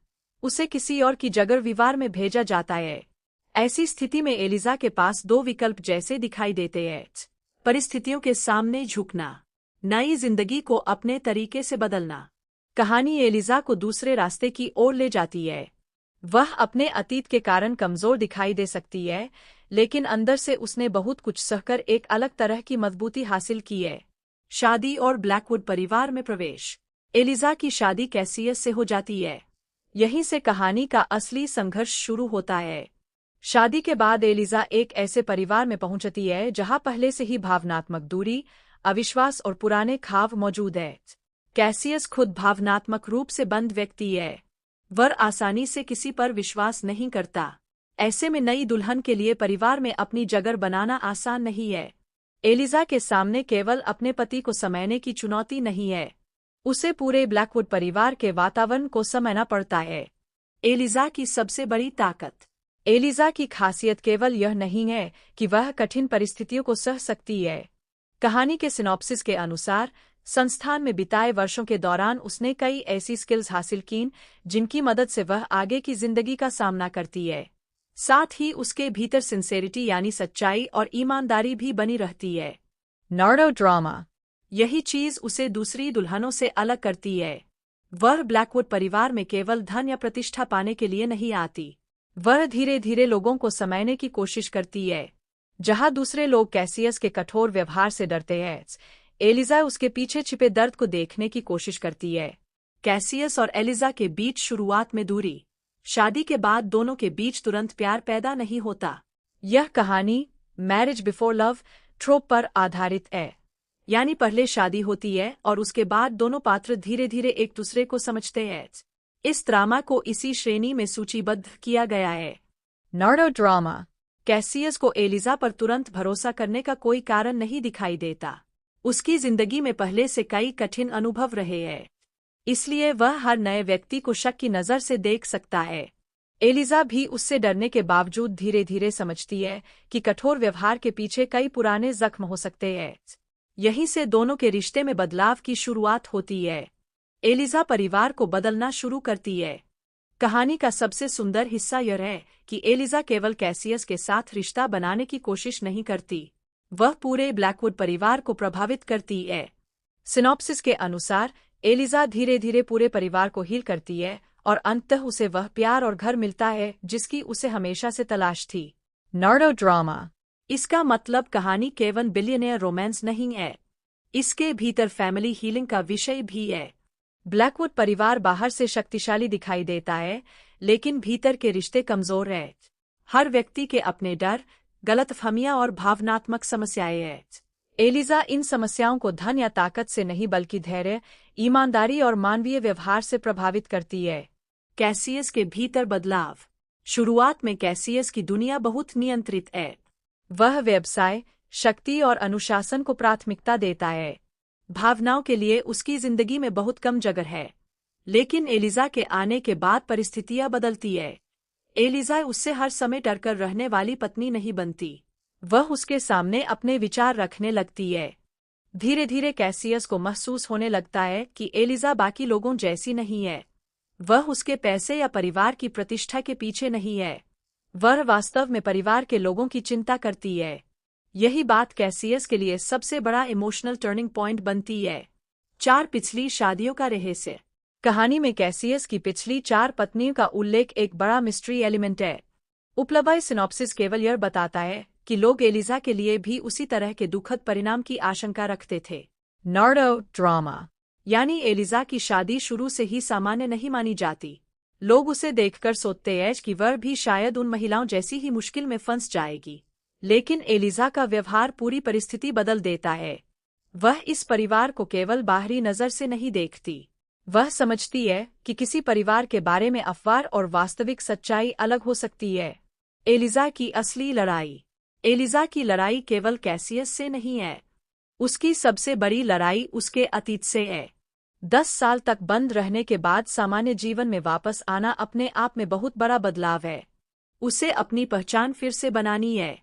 उसे किसी और की जगह विवाह में भेजा जाता है। ऐसी स्थिति में एलिजा के पास 2 विकल्प जैसे दिखाई देते हैं। परिस्थितियों के सामने झुकना, नई जिंदगी को अपने तरीके से बदलना। कहानी एलिजा को दूसरे रास्ते की ओर ले जाती है। वह अपने अतीत के कारण कमजोर दिखाई दे सकती है, लेकिन अंदर से उसने बहुत कुछ सहकर एक अलग तरह की मजबूती हासिल की है। शादी और ब्लैकवुड परिवार में प्रवेश। एलिजा की शादी कैसियस से हो जाती है। यहीं से कहानी का असली संघर्ष शुरू होता है। शादी के बाद एलिजा एक ऐसे परिवार में पहुंचती है जहां पहले से ही भावनात्मक दूरी, अविश्वास और पुराने खाव मौजूद है। कैसियस खुद भावनात्मक रूप से बंद व्यक्ति है। वह आसानी से किसी पर विश्वास नहीं करता। ऐसे में नई दुल्हन के लिए परिवार में अपनी जगह बनाना आसान नहीं है। एलिजा के सामने केवल अपने पति को समझने की चुनौती नहीं है, उसे पूरे ब्लैकवुड परिवार के वातावरण को समझना पड़ता है। एलिजा की सबसे बड़ी ताकत। एलिजा की खासियत केवल यह नहीं है कि वह कठिन परिस्थितियों को सह सकती है। कहानी के सिनॉप्सिस के अनुसार, संस्थान में बिताए वर्षों के दौरान उसने कई ऐसी स्किल्स हासिल कीं जिनकी मदद से वह आगे की जिंदगी का सामना करती है। साथ ही उसके भीतर सिंसेरिटी यानी सच्चाई और ईमानदारी भी बनी रहती है। Nardo drama. यही चीज उसे दूसरी दुल्हनों से अलग करती है। वह ब्लैकवुड परिवार में केवल धन या प्रतिष्ठा पाने के लिए नहीं आती। वह धीरे धीरे लोगों को समझने की कोशिश करती है। जहां दूसरे लोग कैसियस के कठोर व्यवहार से डरते हैं, एलिजा उसके पीछे छिपे दर्द को देखने की कोशिश करती है। कैसियस और एलिजा के बीच शुरुआत में दूरी। शादी के बाद दोनों के बीच तुरंत प्यार पैदा नहीं होता। यह कहानी मैरिज बिफोर लव ट्रोप पर आधारित है। यानी पहले शादी होती है और उसके बाद दोनों पात्र धीरे धीरे एक दूसरे को समझते हैं। इस ड्रामा को इसी श्रेणी में सूचीबद्ध किया गया है। Nardo drama. कैसियस को एलिजा पर तुरंत भरोसा करने का कोई कारण नहीं दिखाई देता। उसकी जिंदगी में पहले से कई कठिन अनुभव रहे हैं, इसलिए वह हर नए व्यक्ति को शक की नज़र से देख सकता है। एलिजा भी उससे डरने के बावजूद धीरे धीरे समझती है कि कठोर व्यवहार के पीछे कई पुराने जख्म हो सकते हैं। यहीं से दोनों के रिश्ते में बदलाव की शुरुआत होती है। एलिजा परिवार को बदलना शुरू करती है। कहानी का सबसे सुंदर हिस्सा यह है कि एलिजा केवल कैसियस के साथ रिश्ता बनाने की कोशिश नहीं करती, वह पूरे ब्लैकवुड परिवार को प्रभावित करती है। सिनॉप्सिस के अनुसार एलिजा धीरे धीरे पूरे परिवार को हील करती है और अंततः उसे वह प्यार और घर मिलता है जिसकी उसे हमेशा से तलाश थी। Nardo drama. इसका मतलब कहानी केवल बिलियनियर रोमांस नहीं है, इसके भीतर फैमिली हीलिंग का विषय भी है। ब्लैकवुड परिवार बाहर से शक्तिशाली दिखाई देता है, लेकिन भीतर के रिश्ते कमजोर हैं। हर व्यक्ति के अपने डर, गलतफहमियां और भावनात्मक समस्याएं हैं। एलिजा इन समस्याओं को धन या ताकत से नहीं बल्कि धैर्य, ईमानदारी और मानवीय व्यवहार से प्रभावित करती है। कैसियस के भीतर बदलाव। शुरुआत में कैसियस की दुनिया बहुत नियंत्रित है। वह व्यवसाय, शक्ति और अनुशासन को प्राथमिकता देता है। भावनाओं के लिए उसकी जिंदगी में बहुत कम जगह है। लेकिन एलिजा के आने के बाद परिस्थितियां बदलती है। एलिजा उससे हर समय डरकर रहने वाली पत्नी नहीं बनती, वह उसके सामने अपने विचार रखने लगती है। धीरे धीरे कैसियस को महसूस होने लगता है कि एलिजा बाकी लोगों जैसी नहीं है। वह उसके पैसे या परिवार की प्रतिष्ठा के पीछे नहीं है, वह वास्तव में परिवार के लोगों की चिंता करती है। यही बात कैसियस के लिए सबसे बड़ा इमोशनल टर्निंग पॉइंट बनती है। 4 पिछली शादियों का रहस्य। कहानी में कैसियस की पिछली 4 पत्नियों का उल्लेख एक बड़ा मिस्ट्री एलिमेंट है। उपलब्ध सिनॉप्सिस केवल यह बताता है कि लोग एलिजा के लिए भी उसी तरह के दुखद परिणाम की आशंका रखते थे। Nardo drama. यानी एलिजा की शादी शुरू से ही सामान्य नहीं मानी जाती। लोग उसे देखकर सोचते हैं कि वह भी शायद उन महिलाओं जैसी ही मुश्किल में फंस जाएगी। लेकिन एलिजा का व्यवहार पूरी परिस्थिति बदल देता है। वह इस परिवार को केवल बाहरी नजर से नहीं देखती, वह समझती है कि किसी परिवार के बारे में अफवाह और वास्तविक सच्चाई अलग हो सकती है। एलिजा की असली लड़ाई। एलिजा की लड़ाई केवल कैसियस से नहीं है, उसकी सबसे बड़ी लड़ाई उसके अतीत से है। 10 साल तक बंद रहने के बाद सामान्य जीवन में वापस आना अपने आप में बहुत बड़ा बदलाव है। उसे अपनी पहचान फिर से बनानी है।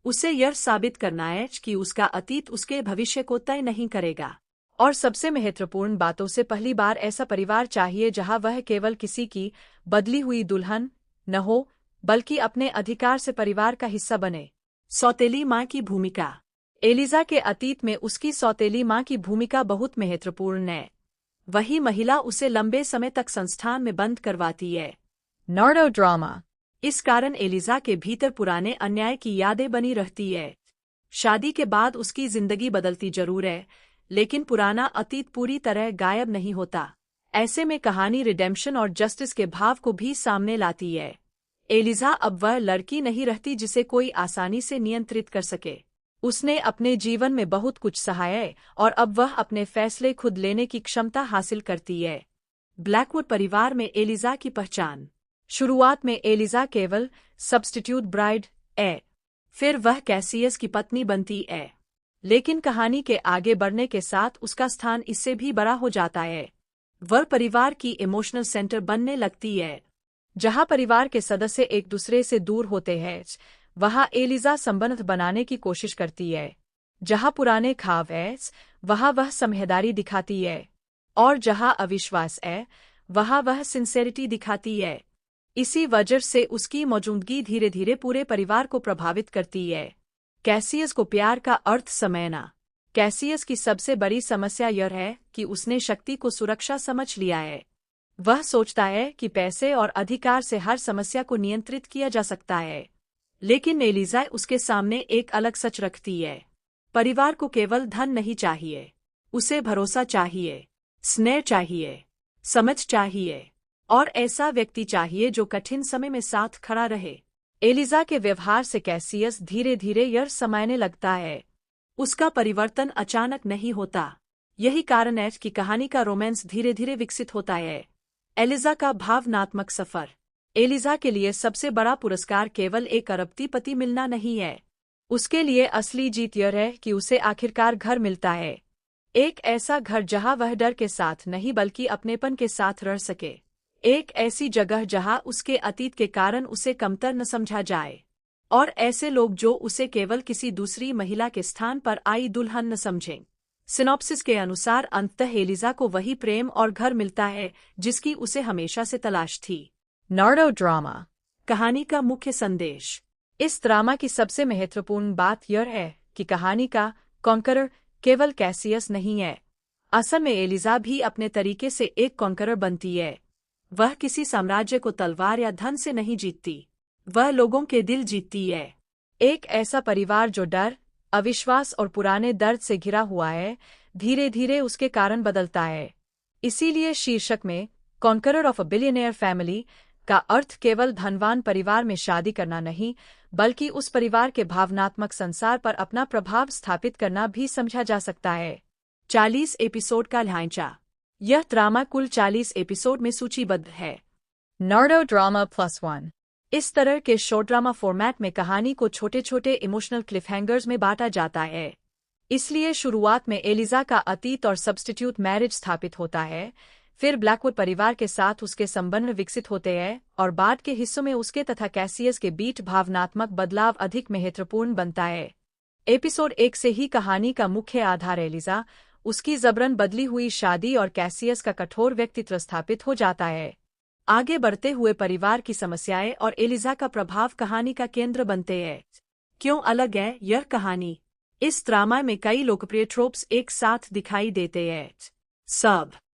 उसे यह साबित करना है कि उसका अतीत उसके भविष्य को तय नहीं करेगा। और सबसे महत्वपूर्ण बातों से पहली बार ऐसा परिवार चाहिए जहां वह केवल किसी की बदली हुई दुल्हन न हो, बल्कि अपने अधिकार से परिवार का हिस्सा बने। सौतेली माँ की भूमिका। एलिजा के अतीत में उसकी सौतेली माँ की भूमिका बहुत महत्वपूर्ण है। वही महिला उसे लंबे समय तक संस्थान में बंद करवाती है। Nardo drama. इस कारण एलिजा के भीतर पुराने अन्याय की यादें बनी रहती है। शादी के बाद उसकी जिंदगी बदलती जरूर है, लेकिन पुराना अतीत पूरी तरह गायब नहीं होता। ऐसे में कहानी रिडेम्पशन और जस्टिस के भाव को भी सामने लाती है। एलिजा अब वह लड़की नहीं रहती जिसे कोई आसानी से नियंत्रित कर सके। उसने अपने जीवन में बहुत कुछ सहा है और अब वह अपने फैसले खुद लेने की क्षमता हासिल करती है। ब्लैकवुड परिवार में एलिजा की पहचान। शुरुआत में एलिजा केवल सब्स्टिट्यूट ब्राइड है, फिर वह कैसियस की पत्नी बनती है। लेकिन कहानी के आगे बढ़ने के साथ उसका स्थान इससे भी बड़ा हो जाता है। वह परिवार की इमोशनल सेंटर बनने लगती है। जहां परिवार के सदस्य एक दूसरे से दूर होते हैं, वहां एलिजा संबंध बनाने की कोशिश करती है। जहां पुराने खाव है, वहां वह समझदारी दिखाती है, और जहां अविश्वास है, वहां वह सिंसेरिटी दिखाती है। इसी वजह से उसकी मौजूदगी धीरे धीरे पूरे परिवार को प्रभावित करती है। कैसियस को प्यार का अर्थ समझना। कैसियस की सबसे बड़ी समस्या यह है कि उसने शक्ति को सुरक्षा समझ लिया है। वह सोचता है कि पैसे और अधिकार से हर समस्या को नियंत्रित किया जा सकता है। लेकिन एलिजा उसके सामने एक अलग सच रखती है। परिवार को केवल धन नहीं चाहिए, उसे भरोसा चाहिए, स्नेह चाहिए, समझ चाहिए, और ऐसा व्यक्ति चाहिए जो कठिन समय में साथ खड़ा रहे। एलिजा के व्यवहार से कैसियस धीरे धीरे यह समझने लगता है। उसका परिवर्तन अचानक नहीं होता। यही कारण है कि कहानी का रोमांस धीरे धीरे विकसित होता है। एलिजा का भावनात्मक सफर। एलिजा के लिए सबसे बड़ा पुरस्कार केवल एक अरबपति मिलना नहीं है। उसके लिए असली जीत यह है कि उसे आखिरकार घर मिलता है। एक ऐसा घर जहां वह डर के साथ नहीं बल्कि अपनेपन के साथ रह सके। एक ऐसी जगह जहां उसके अतीत के कारण उसे कमतर न समझा जाए, और ऐसे लोग जो उसे केवल किसी दूसरी महिला के स्थान पर आई दुल्हन न समझें। सिनॉप्सिस के अनुसार अंततः एलिजा को वही प्रेम और घर मिलता है जिसकी उसे हमेशा से तलाश थी। Nardo drama. कहानी का मुख्य संदेश। इस ड्रामा की सबसे महत्वपूर्ण बात यह है कि कहानी का कॉन्करर केवल कैसियस नहीं है। असल में एलिजा भी अपने तरीके से एक कॉन्करर बनती है। वह किसी साम्राज्य को तलवार या धन से नहीं जीतती, वह लोगों के दिल जीतती है। एक ऐसा परिवार जो डर, अविश्वास और पुराने दर्द से घिरा हुआ है, धीरे धीरे उसके कारण बदलता है। इसीलिए शीर्षक में conqueror of a billionaire family का अर्थ केवल धनवान परिवार में शादी करना नहीं, बल्कि उस परिवार के भावनात्मक संसार पर अपना प्रभाव स्थापित करना भी समझा जा सकता है। 40 एपिसोड का ढांचा। यह ड्रामा कुल 40 एपिसोड में सूचीबद्ध है। Nardo drama +1। इस तरह के शॉर्ट ड्रामा फॉर्मेट में कहानी को छोटे छोटे इमोशनल क्लिफहैंगर्स में बांटा जाता है। इसलिए शुरुआत में एलिजा का अतीत और सब्स्टिट्यूट मैरिज स्थापित होता है, फिर ब्लैकवुड परिवार के साथ उसके संबंध विकसित होते हैं और बाद के हिस्सों में उसके तथा कैसियस के बीच भावनात्मक बदलाव अधिक महत्वपूर्ण बनता है। एपिसोड 1 से ही कहानी का मुख्य आधार एलिजा, उसकी जबरन बदली हुई शादी और कैसियस का कठोर व्यक्तित्व स्थापित हो जाता है। आगे बढ़ते हुए परिवार की समस्याएं और एलिजा का प्रभाव कहानी का केंद्र बनते हैं। क्यों अलग है यह कहानी? इस ड्रामा में कई लोकप्रिय ट्रोप्स एक साथ दिखाई देते हैं। सब